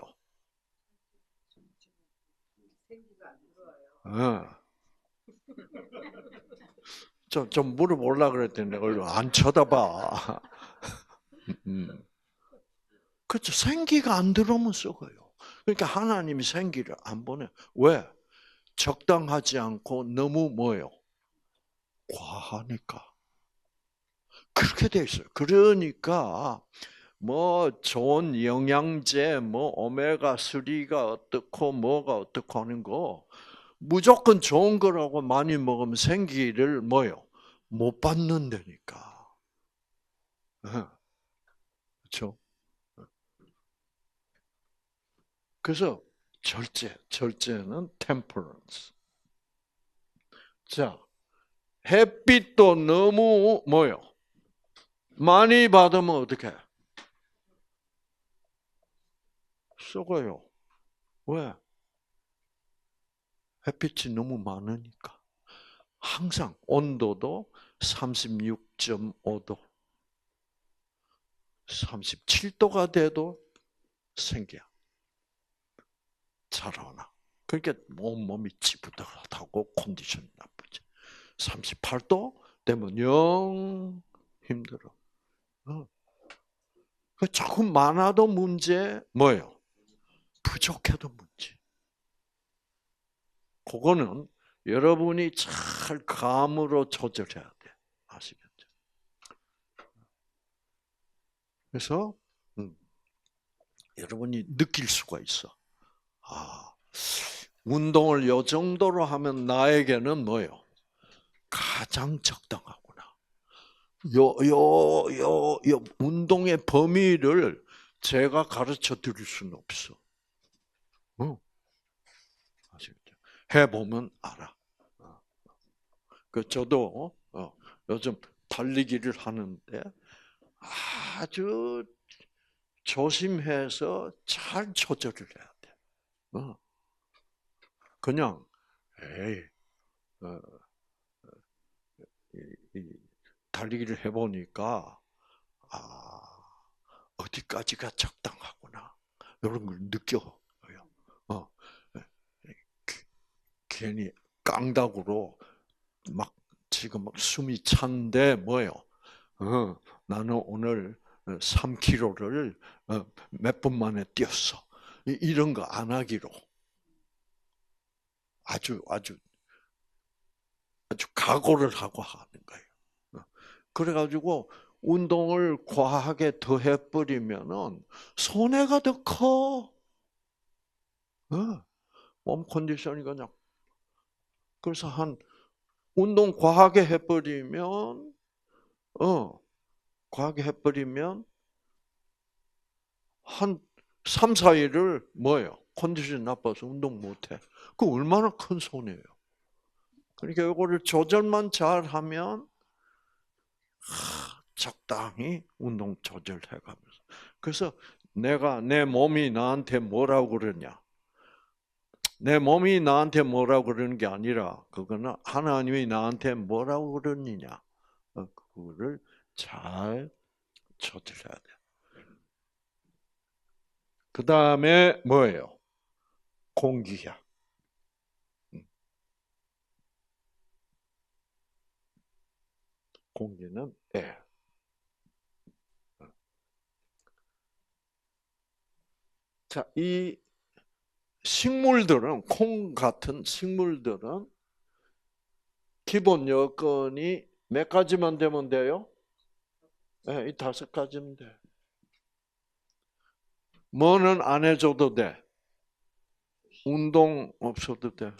좀 물어보려고 그랬더니 얼른 안 쳐다봐. 그렇죠. 생기가 안 들어오면 썩어요. 그러니까 하나님이 생기를 안 보내. 왜? 적당하지 않고 너무 뭐예요? 과하니까. 그렇게 돼 있어요. 그러니까 뭐 좋은 영양제, 뭐 오메가3가 어떻고 뭐가 어떻고 하는 거 무조건 좋은 거라고 많이 먹으면 생기를 뭐요? 못 받는다니까. 그렇죠? 그래서 절제는 temperance. 자, 햇빛도 너무 뭐요? 많이 받으면 어떻게? 썩어요. 왜? 햇빛이 너무 많으니까. 항상 온도도 36.5도, 37도가 돼도 생기야. 자라나. 그러니까 몸이 찌뿌둥하고 컨디션이 나쁘지. 38도 되면 영 힘들어. 그 조금 많아도 문제, 뭐예요? 부족해도 문제. 그거는 여러분이 잘 감으로 조절해야 돼. 아시겠죠? 그래서 여러분이 느낄 수가 있어. 아, 운동을 요 정도로 하면 나에게는 뭐예요? 가장 적당하구나. 운동의 범위를 제가 가르쳐 드릴 수는 없어. 아시겠죠? 해보면 알아. 저도 요즘 달리기를 하는데 아주 조심해서 잘 조절을 해야 돼. 그냥 에이, 어, 달리기를 해보니까 어디까지가 적당하구나 이런 걸 느껴요. 어, 괜히 깡다구로 막 지금 숨이 찬데 뭐예요? 나는 오늘 3km를 몇 분 만에 뛰었어. 이런 거 안 하기로 아주 각오를 하고 하는 거예요. 그래가지고 운동을 과하게 더 해버리면은 손해가 더 커. 몸 컨디션이 그냥. 그래서 운동 과하게 해버리면, 과하게 해버리면, 한 3, 4일을 뭐예요? 컨디션이 나빠서 운동 못해. 그 얼마나 큰 손해예요. 그러니까 이거를 조절만 잘하면, 적당히 운동 조절해가면서. 그래서 내가 내 몸이 나한테 뭐라고 그러냐. 내 몸이 나한테 뭐라고 그러는 게 아니라 그거는 하나님이 나한테 뭐라고 그러느냐. 그거를 잘 조절해야 돼. 그 다음에 뭐예요? 공기야. 공기는 air. 자, 이 식물들은, 콩 같은 식물들은 기본 여건이 몇 가지만 되면 돼요? 네, 이 5가지면 돼. 뭐는 안 해줘도 돼. 운동 없어도 돼.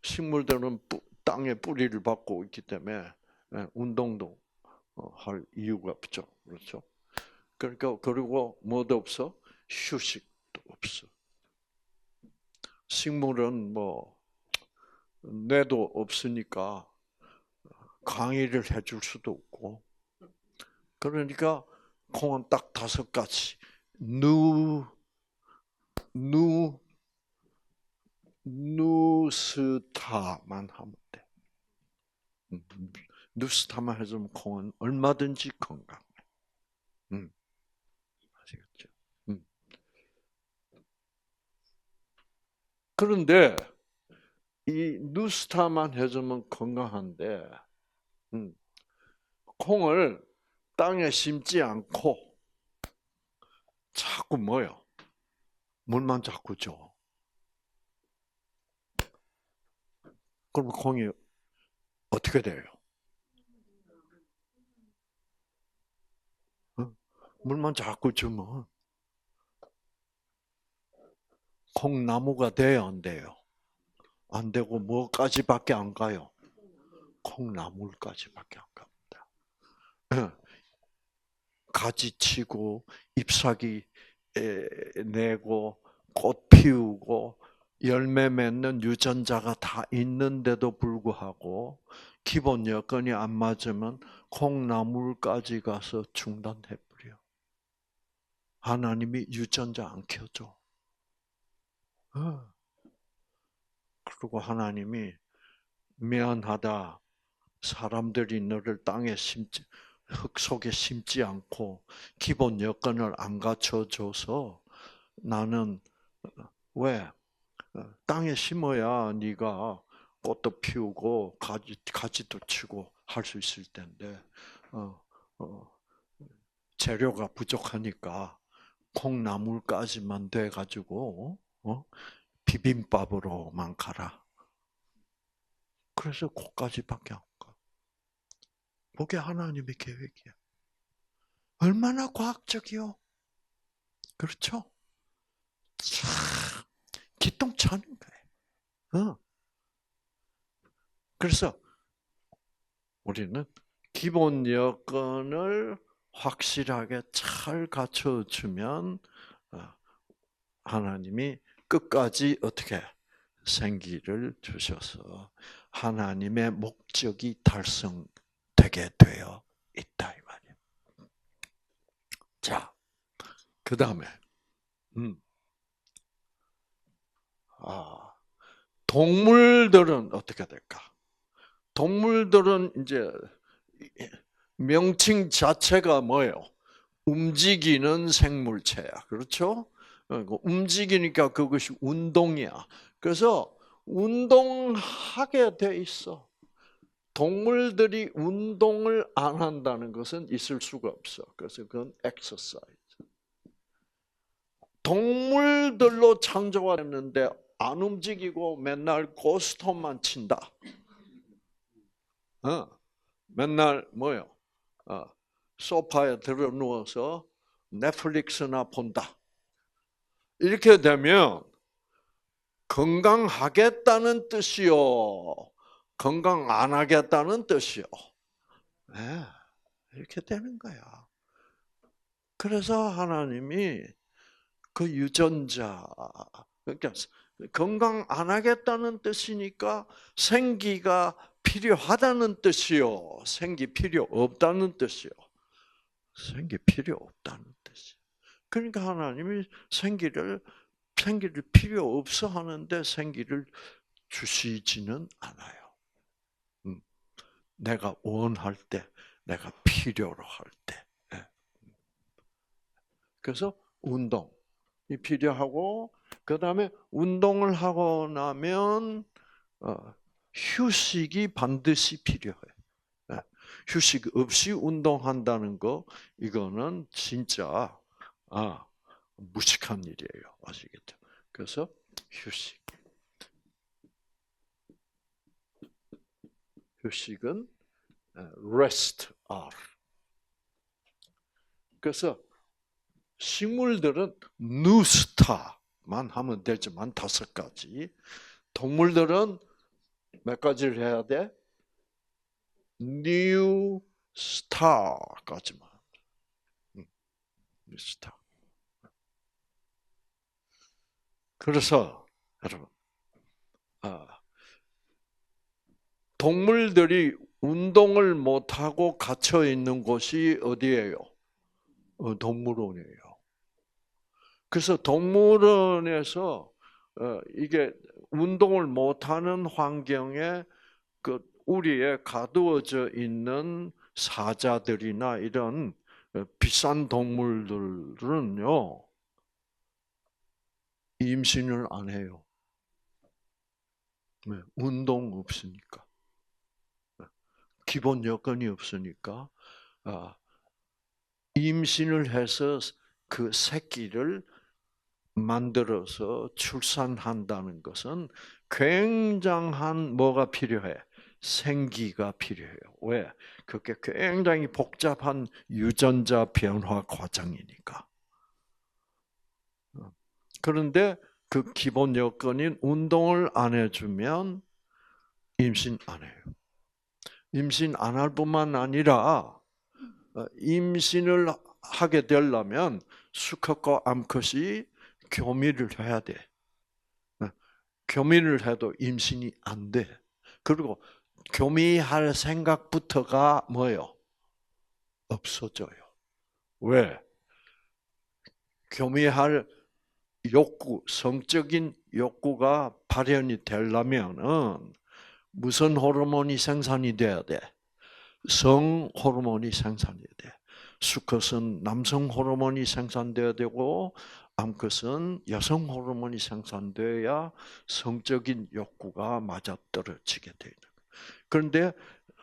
식물들은 땅에 뿌리를 받고 있기 때문에 운동도 할 이유가 없죠. 그렇죠? 그러니까 그리고 뭐도 없어? 휴식도 없어. 식물은 뭐 뇌도 없으니까 강의를 해줄 수도 없고. 그러니까 콩은 딱 5가지. 누스타만 하면 돼. 누스타만 해주면 콩은 얼마든지 건강해. 아시겠죠? 그런데 이 누스타만 해주면 건강한데, 콩을 땅에 심지 않고 자꾸 뭐요? 물만 자꾸 줘. 그럼 콩이 어떻게 돼요? 물만 자꾸 주면 콩나무가 돼요, 안 돼요? 안 되고 뭐까지밖에 안 가요? 콩나물까지밖에 안 갑니다. 가지 치고 잎사귀 내고 꽃 피우고 열매 맺는 유전자가 다 있는데도 불구하고 기본 여건이 안 맞으면 콩나물까지 가서 중단해버려. 하나님이 유전자 안 켜줘. 그리고 하나님이 미안하다. 사람들이 너를 땅에 흙 속에 심지 않고 기본 여건을 안 갖춰줘서 나는 왜 땅에 심어야 네가 꽃도 피우고 가지도 치고 할 수 있을 텐데 재료가 부족하니까 콩나물까지만 돼 가지고 비빔밥으로만 가라. 그래서 그까지밖에 안 가. 그게 하나님의 계획이야. 얼마나 과학적이요? 그렇죠? 참 기똥차는 거예요. 그래서 우리는 기본 여건을 확실하게 잘 갖춰주면 하나님이 끝까지 어떻게 생기를 주셔서 하나님의 목적이 달성되게 되어 있다 이 말이에요. 자, 그 다음에 동물들은 어떻게 될까? 동물들은 이제 명칭 자체가 뭐예요? 움직이는 생물체야. 그렇죠? 움직이니까 그것이 운동이야. 그래서 운동하게 돼 있어. 동물들이 운동을 안 한다는 것은 있을 수가 없어. 그래서 그건 exercise. 동물들로 창조가 됐는데 안 움직이고 맨날 고스톱만 친다. 맨날 뭐요? 소파에 들어 누워서 넷플릭스나 본다. 이렇게 되면 건강하겠다는 뜻이요. 건강 안 하겠다는 뜻이요. 네, 이렇게 되는 거야. 그래서 하나님이 그 유전자, 그러니까 건강 안 하겠다는 뜻이니까 생기가 필요하다는 뜻이요. 생기 필요 없다는 뜻이요. 생기 필요 없다는 뜻이요. 그러니까 하나님이 생기를 필요 없어 하는데 생기를 주시지는 않아요. 내가 원할 때, 내가 필요로 할 때. 예. 그래서 운동이 필요하고, 그 다음에 운동을 하고 나면 휴식이 반드시 필요해. 예. 휴식 없이 운동한다는 거, 이거는 진짜 무식한 일이에요. 아시겠죠? 그래서 휴식. 휴식은 rest R. 그래서 식물들은 뉴스타만 하면 되지만 5가지. 동물들은 몇 가지를 해야 돼? 뉴 스타까지만. 뉴 스타. 그래서 여러분, 동물들이 운동을 못하고 갇혀 있는 곳이 어디예요? 동물원이에요. 그래서 동물원에서 이게 운동을 못하는 환경에 그 우리에 가두어져 있는 사자들이나 이런 비싼 동물들은요, 임신을 안 해요. 네, 운동 없으니까. 기본 여건이 없으니까 임신을 해서 그 새끼를 만들어서 출산한다는 것은 굉장한 뭐가 필요해? 생기가 필요해요. 왜? 그게 굉장히 복잡한 유전자 변화 과정이니까. 그런데 그 기본 여건인 운동을 안 해주면 임신 안 해요. 임신 안 할 뿐만 아니라 임신을 하게 되려면 수컷과 암컷이 교미를 해야 돼. 교미를 해도 임신이 안 돼. 그리고 교미할 생각부터가 뭐예요? 없어져요. 왜? 교미할 욕구, 성적인 욕구가 발현이 되려면은 무슨 호르몬이 생산이 돼야 돼? 성 호르몬이 생산돼야 돼. 수컷은 남성 호르몬이 생산돼야 되고 암컷은 여성 호르몬이 생산돼야 성적인 욕구가 맞아떨어지게 돼요. 그런데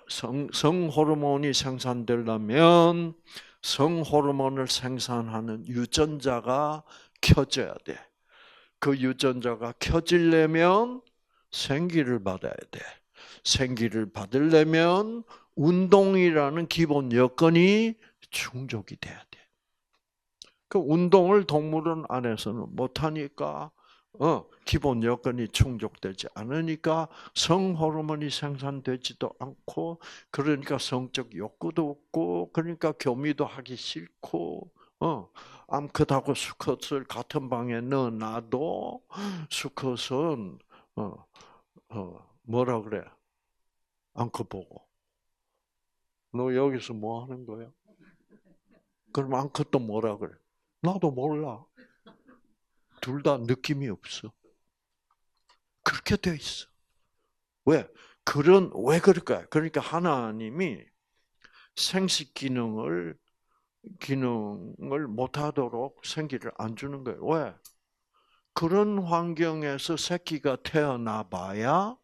성 호르몬이 생산되려면 성 호르몬을 생산하는 유전자가 켜져야 돼. 그 유전자가 켜지려면 생기를 받아야 돼. 생기를 받으려면 운동이라는 기본 여건이 충족이 돼야 돼. 그 운동을 동물원 안에서는 못하니까 기본 여건이 충족되지 않으니까 성 호르몬이 생산되지도 않고 그러니까 성적 욕구도 없고 그러니까 교미도 하기 싫고 암컷하고 수컷을 같은 방에 넣어놔도 수컷은 뭐라 그래? 암컷 보고 너 여기서 뭐 하는 거야? 그럼 암컷도 뭐라 그래? 나도 몰라. 둘 다 느낌이 없어. 그렇게 돼 있어. 왜? 왜 그럴까요? 그러니까 하나님이 생식 기능을 못하도록 생기를 안 주는 거예요. 왜? 그런 환경에서 새끼가 태어나 봐야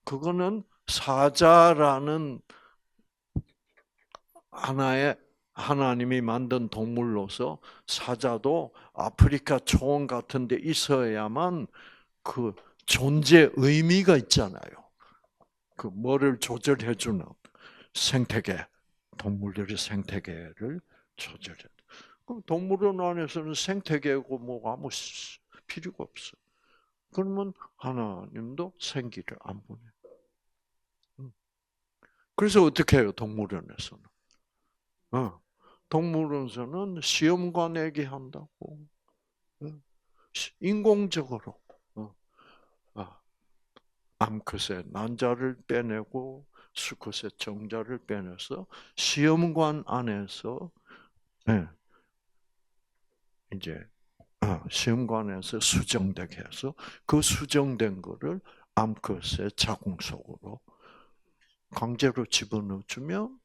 그거는 사자라는 하나의 하나님이 만든 동물로서 사자도 아프리카 초원 같은 데 있어야만 그 존재 의미가 있잖아요. 그 뭐를 조절해주는 생태계, 동물들의 생태계를 조절해. 그럼 동물원 안에서는 생태계고 뭐 아무 필요가 없어. 그러면 하나님도 생기를 안 보내. 그래서 어떻게 해요? 동물원에서는. 동물원에서는 시험관 애기 한다고. 인공적으로. 아, 암컷의 난자를 빼내고 수컷의 정자를 빼내서 시험관 안에서 예, 이제 시험관에서 수정되게 해서 그 수정된 거를 암컷의 자궁 속으로 강제로 집어넣어주면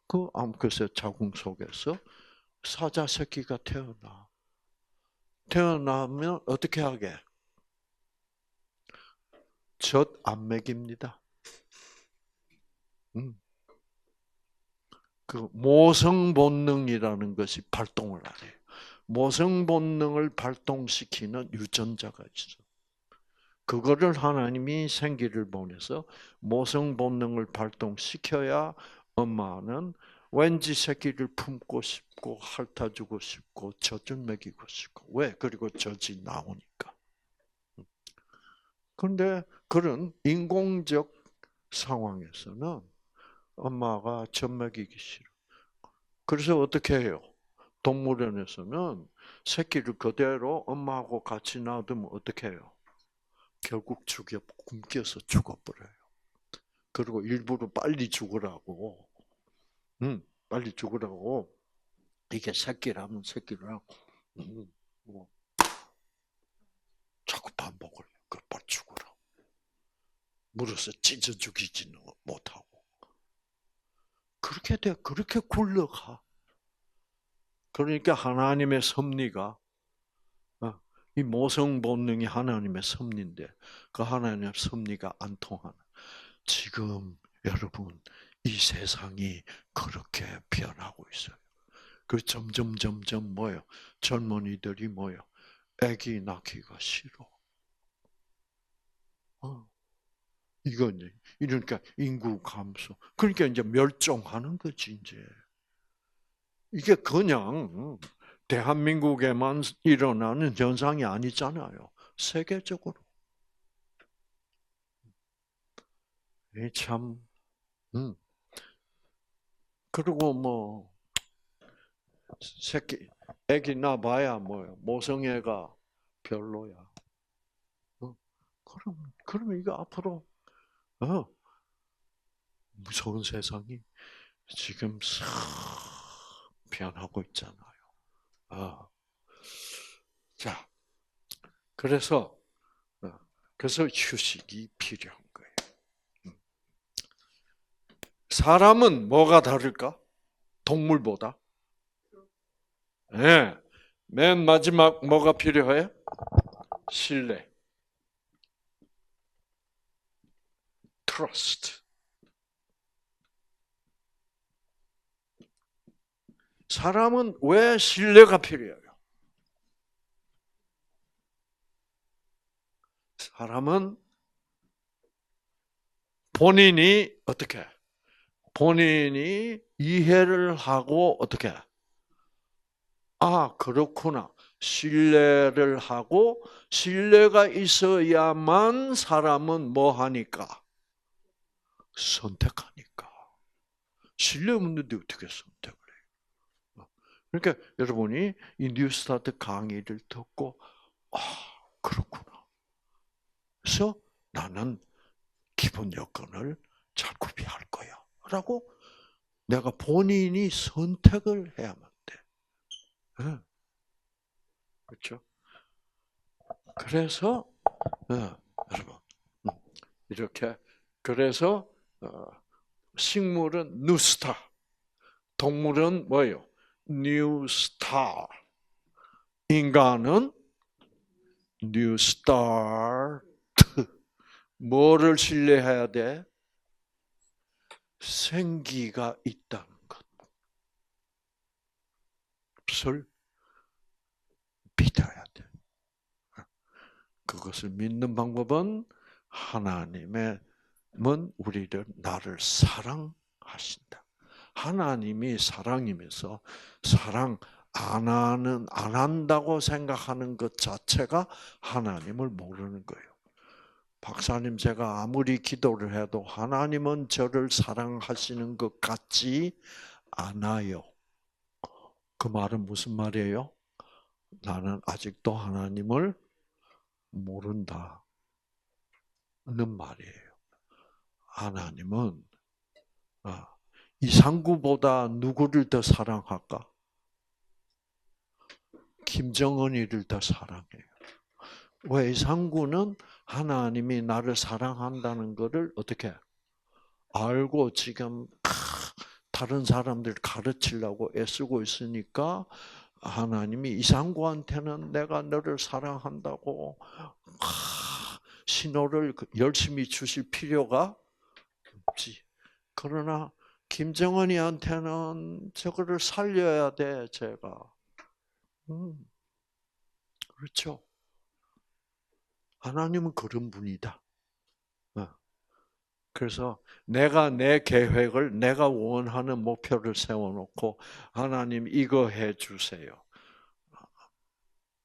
그 암컷의 자궁 속에서 사자 새끼가 태어나. 태어나면 어떻게 하게? 젖 안 먹입니다. 그 모성 본능이라는 것이 발동을 하래요. 모성 본능을 발동시키는 유전자가 있어. 그거를 하나님이 생기를 보내서 모성 본능을 발동시켜야 엄마는 왠지 새끼를 품고 싶고 핥아주고 싶고 젖을 먹이고 싶고. 왜? 그리고 젖이 나오니까. 그런데 그런 인공적 상황에서는 엄마가 젖 먹이기 싫어. 그래서 어떻게 해요? 동물원에서는 새끼를 그대로 엄마하고 같이 놔두면 어떻게 해요? 결국 굶겨서 죽어버려요. 그리고 일부러 빨리 죽으라고, 빨리 죽으라고, 이게 새끼라면 새끼라고, 뭐, 자꾸 반복을, 빨리 죽으라. 물어서 찢어 죽이지는 못하고. 그렇게 굴러가. 그러니까 하나님의 섭리가, 이 모성 본능이 하나님의 섭리인데, 그 하나님의 섭리가 안 통하는. 지금 여러분, 이 세상이 그렇게 변하고 있어요. 그 점점 뭐요? 젊은이들이 뭐요? 아기 낳기가 싫어. 이건 이러니까 인구 감소. 그러니까 이제 멸종하는 거지 이제. 이게 그냥 대한민국에만 일어나는 현상이 아니잖아요. 세계적으로. 참. 그리고 뭐 새끼, 애기 낳아봐야 뭐요? 모성애가 별로야. 그럼 이거 앞으로 무서운 세상이 지금 싹 변하고 있잖아요. 자, 그래서 휴식이 필요한 거예요. 사람은 뭐가 다를까? 동물보다? 네. 맨 마지막 뭐가 필요해? 신뢰. trust. 사람은 왜 신뢰가 필요해요? 사람은 본인이 어떻게? 본인이 이해를 하고 어떻게? 그렇구나. 신뢰를 하고 신뢰가 있어야만 사람은 뭐 하니까? 선택하니까. 신뢰 없는데 어떻게 선택을 해요? 그러니까 여러분이 이 뉴스타트 강의를 듣고 그렇구나. 그래서 나는 기본 여건을 잘 구비할 거야. 라고 내가 본인이 선택을 해야만 돼. 그렇죠? 그래서 여러분 이렇게 그래서 식물은 뉴스타, 동물은 뭐예요? 뉴스타, 인간은 뉴스타트. 뭐를 신뢰해야 돼? 생기가 있다는 것을 믿어야 돼. 그것을 믿는 방법은 하나님은 나를 사랑하신다. 하나님이 사랑이면서 사랑 안 한다고 생각하는 것 자체가 하나님을 모르는 거예요. 박사님, 제가 아무리 기도를 해도 하나님은 저를 사랑하시는 것 같지 않아요. 그 말은 무슨 말이에요? 나는 아직도 하나님을 모른다는 말이에요. 하나님은 이상구보다 누구를 더 사랑할까? 김정은이를 더 사랑해요. 왜? 이상구는 하나님이 나를 사랑한다는 것을 어떻게 알고 지금 다른 사람들 가르치려고 애쓰고 있으니까 하나님이 이상구한테는 내가 너를 사랑한다고 신호를 열심히 주실 필요가 없지. 그러나 김정은이한테는 저거를 살려야 돼, 제가. 그렇죠. 하나님은 그런 분이다. 그래서 내가 내 계획을, 내가 원하는 목표를 세워놓고 하나님 이거 해주세요.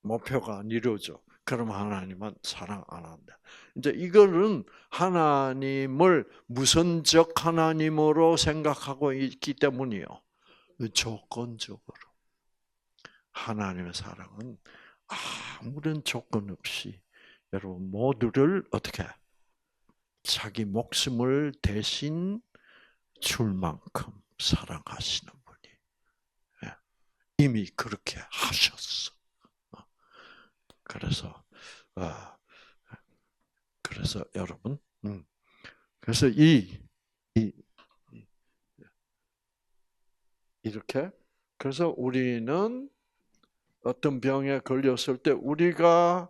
목표가 안 이루어져. 그럼 하나님은 사랑 안 한다. 이제 이거는 하나님을 무선적 하나님으로 생각하고 있기 때문이요. 조건적으로. 하나님의 사랑은 아무런 조건 없이 여러분 모두를 어떻게 자기 목숨을 대신 줄 만큼 사랑하시는 분이 이미 그렇게 하셨어. 그래서 그래서 여러분, 그래서 이렇게 그래서 우리는 어떤 병에 걸렸을 때 우리가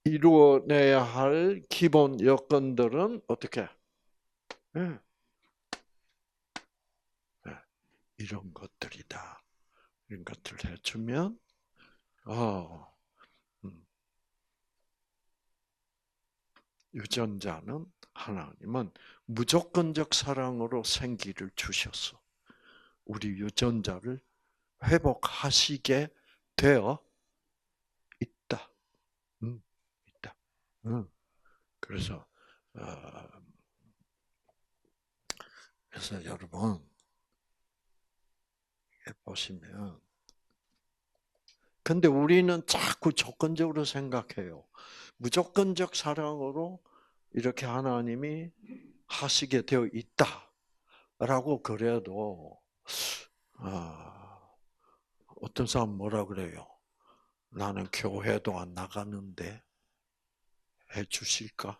이루어내야 할 기본 여건들은 어떻게? 이런 것들이다. 이런 것들을 해주면, 유전자는 하나님은 무조건적 사랑으로 생기를 주셨어. 우리 유전자를 회복하시게 되어 있다. 있다. 그래서 여러분 보시면, 근데 우리는 자꾸 조건적으로 생각해요. 무조건적 사랑으로 이렇게 하나님이 하시게 되어 있다라고 그래도 어떤 사람 뭐라 그래요? 나는 교회도 안 나가는데 해주실까?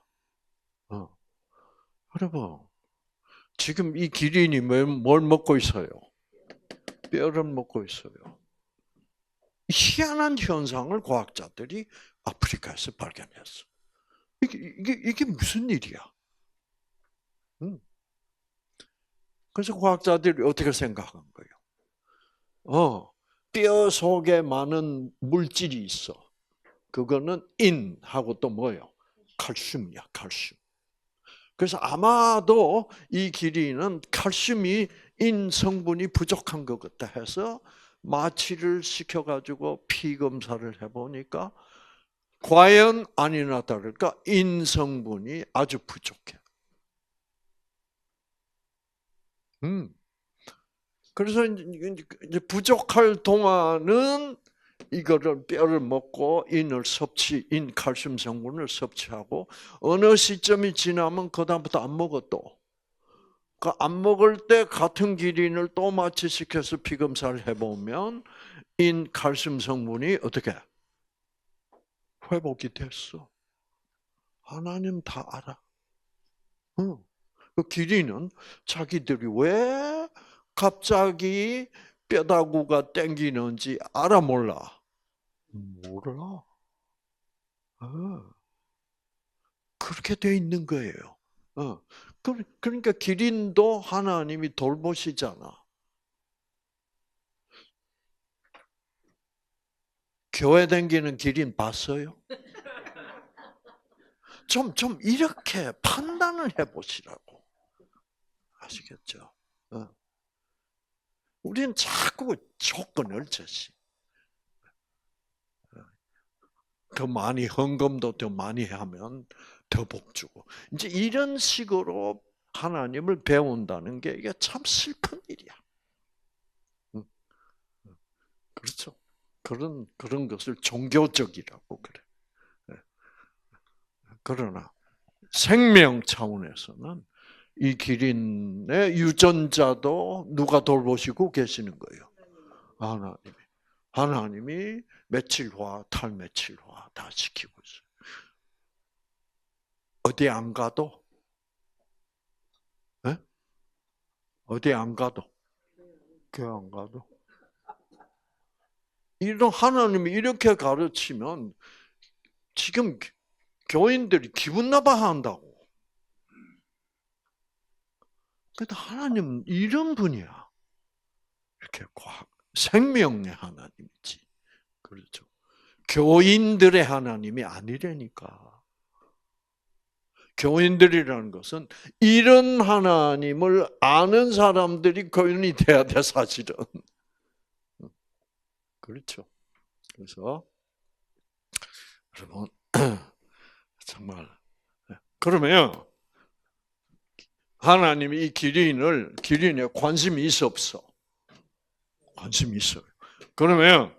여러분, 지금 이 기린이 뭘 먹고 있어요? 뼈를 먹고 있어요. 희한한 현상을 과학자들이 아프리카에서 발견했어. 이게 무슨 일이야? 그래서 과학자들이 어떻게 생각한 거예요? 뼈 속에 많은 물질이 있어. 그거는 인하고 또 뭐예요? 칼슘이야, 칼슘. 그래서 아마도 이 기린은 칼슘이 인 성분이 부족한 것 같다 해서 마취를 시켜가지고 피 검사를 해보니까 과연 아니나 다를까 인 성분이 아주 부족해. 그래서 이제 부족할 동안은 이거를 뼈를 먹고 인 칼슘 성분을 섭취하고 어느 시점이 지나면 그다음부터 안 먹어 또. 그 안 먹을 때 같은 기린을 또 마취시켜서 피 검사를 해보면 인 칼슘 성분이 어떻게 회복이 됐어. 하나님 다 알아. 그 기린은 자기들이 왜 갑자기 뼈다구가 땡기는지 알아 몰라? 몰라. 그렇게 돼 있는 거예요. 그러니까 기린도 하나님이 돌보시잖아. 교회 다니는 기린 봤어요? 좀 이렇게 판단을 해보시라고. 아시겠죠? 우리는 자꾸 조건을 제시. 더 많이 헌금도 더 많이 하면 더 복 주고. 이제 이런 식으로 하나님을 배운다는 게 이게 참 슬픈 일이야. 그렇죠? 그런 것을 종교적이라고 그래. 그러나 생명 차원에서는 이 기린의 유전자도 누가 돌보시고 계시는 거예요? 하나님이. 하나님이 며칠화, 탈며칠화 다 지키고 있어요. 어디 안 가도, 네? 어디 안 가도, 교회 안 가도. 이런 하나님이 이렇게 가르치면 지금 교인들이 기분 나빠한다고. 근데 하나님은 이런 분이야. 이렇게 생명의 하나님이지. 그렇죠. 교인들의 하나님이 아니라니까. 교인들이라는 것은 이런 하나님을 아는 사람들이 교인이 돼야 돼, 사실은. 그렇죠. 그래서 여러분 정말 그러면 하나님이 이 기린에 관심이 있어 없어? 관심이 있어요. 그러면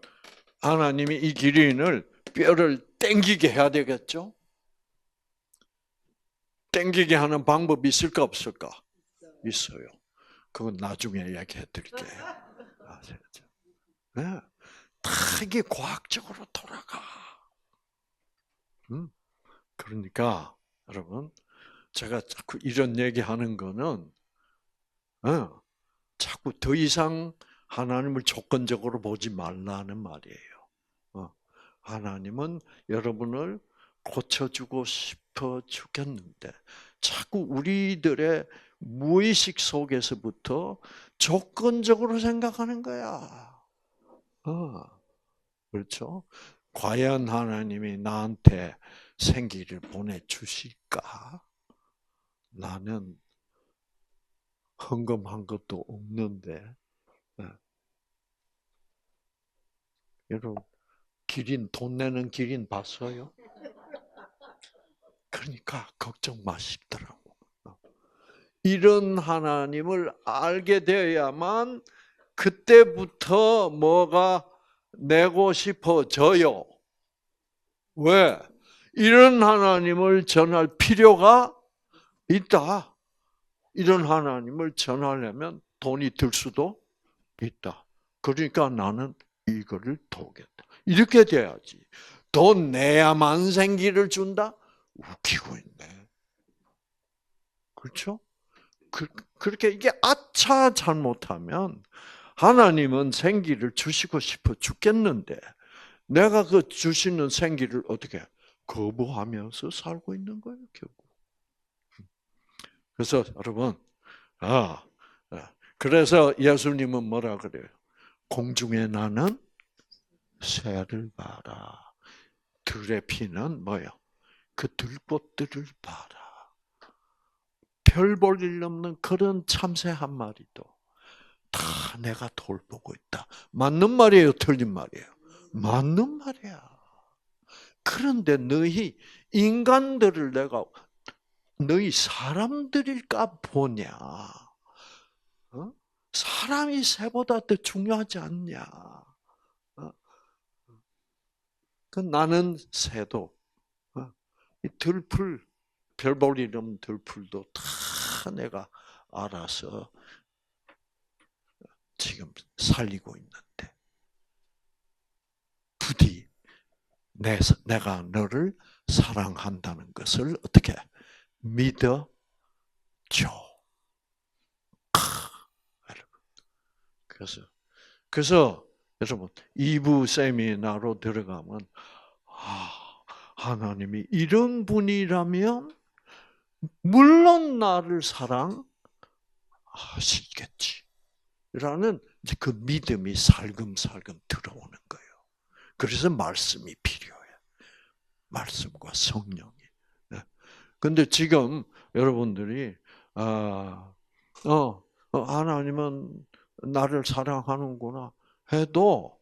하나님이 이 기린을 뼈를 땡기게 해야 되겠죠? 땡기게 하는 방법이 있을까 없을까? 있어요. 그건 나중에 이야기해 드릴게요. 아시겠죠? 네. 다 이게 과학적으로 돌아가. 그러니까 여러분 제가 자꾸 이런 얘기하는 거는 자꾸 더 이상 하나님을 조건적으로 보지 말라는 말이에요. 하나님은 여러분을 고쳐주고 싶어 죽겠는데 자꾸 우리들의 무의식 속에서부터 조건적으로 생각하는 거야. 그렇죠? 과연 하나님이 나한테 생기를 보내주실까? 나는 헌금한 것도 없는데. 여러분, 돈 내는 기린 봤어요? 그러니까 걱정 마시더라고. 이런 하나님을 알게 되어야만 그때부터 뭐가 내고 싶어져요. 왜? 이런 하나님을 전할 필요가 있다. 이런 하나님을 전하려면 돈이 들 수도 있다. 그러니까 나는 이거를 도우겠다. 이렇게 돼야지. 돈 내야만 생기를 준다? 웃기고 있네. 그렇죠? 그렇게 이게 아차 잘못하면 하나님은 생기를 주시고 싶어 죽겠는데 내가 그 주시는 생기를 어떻게 거부하면서 살고 있는 거예요, 결국. 그래서 여러분, 그래서 예수님은 뭐라 그래요? 공중에 나는 새를 봐라. 들의 피는 뭐요? 그 들꽃들을 봐라. 별 볼 일 없는 그런 참새 한 마리도 다 내가 돌보고 있다. 맞는 말이에요, 틀린 말이에요? 맞는 말이야. 그런데 너희 인간들을 내가 너희 사람들일까 보냐? 사람이 새보다 더 중요하지 않냐? 그 나는 새도 이 들풀 별 볼 일 없는 들풀도 다 내가 알아서 지금 살리고 있는데 부디 내가 너를 사랑한다는 것을 어떻게 믿어줘. 그래서 여러분 2부 세미나로 들어가면 하나님이 이런 분이라면 물론 나를 사랑하시겠지. 라는 그 믿음이 살금살금 들어오는 거예요. 그래서 말씀이 필요해. 말씀과 성령이. 근데 지금 여러분들이 하나님은 나를 사랑하는구나 해도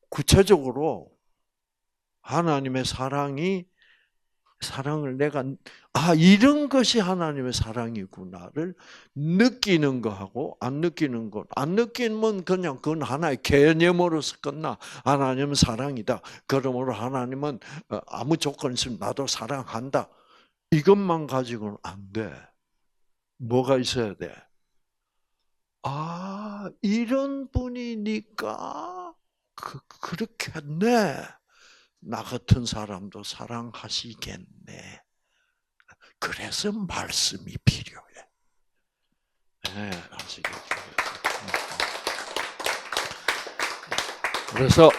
구체적으로 하나님의 사랑을 내가 이런 것이 하나님의 사랑이구나를 느끼는 거하고 안 느끼면 그냥 그건 하나의 개념으로서 끝나. 하나님은 사랑이다. 그러므로 하나님은 아무 조건 있으면 나도 사랑한다. 이것만 가지고는 안 돼. 뭐가 있어야 돼? 이런 분이니까 그렇겠네. 나 같은 사람도 사랑하시겠네. 그래서 말씀이 필요해. 네, 아시겠죠? 그래서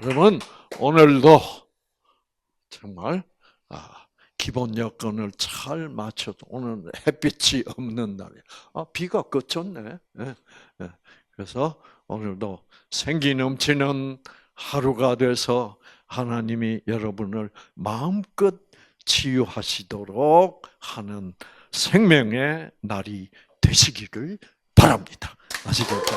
여러분 오늘도 정말 기본 여건을 잘 맞춰도 오늘 햇빛이 없는 날이에요. 비가 그쳤네. 네, 네. 그래서 오늘도 생기 넘치는 하루가 돼서 하나님이 여러분을 마음껏 치유하시도록 하는 생명의 날이 되시기를 바랍니다. 아시겠죠?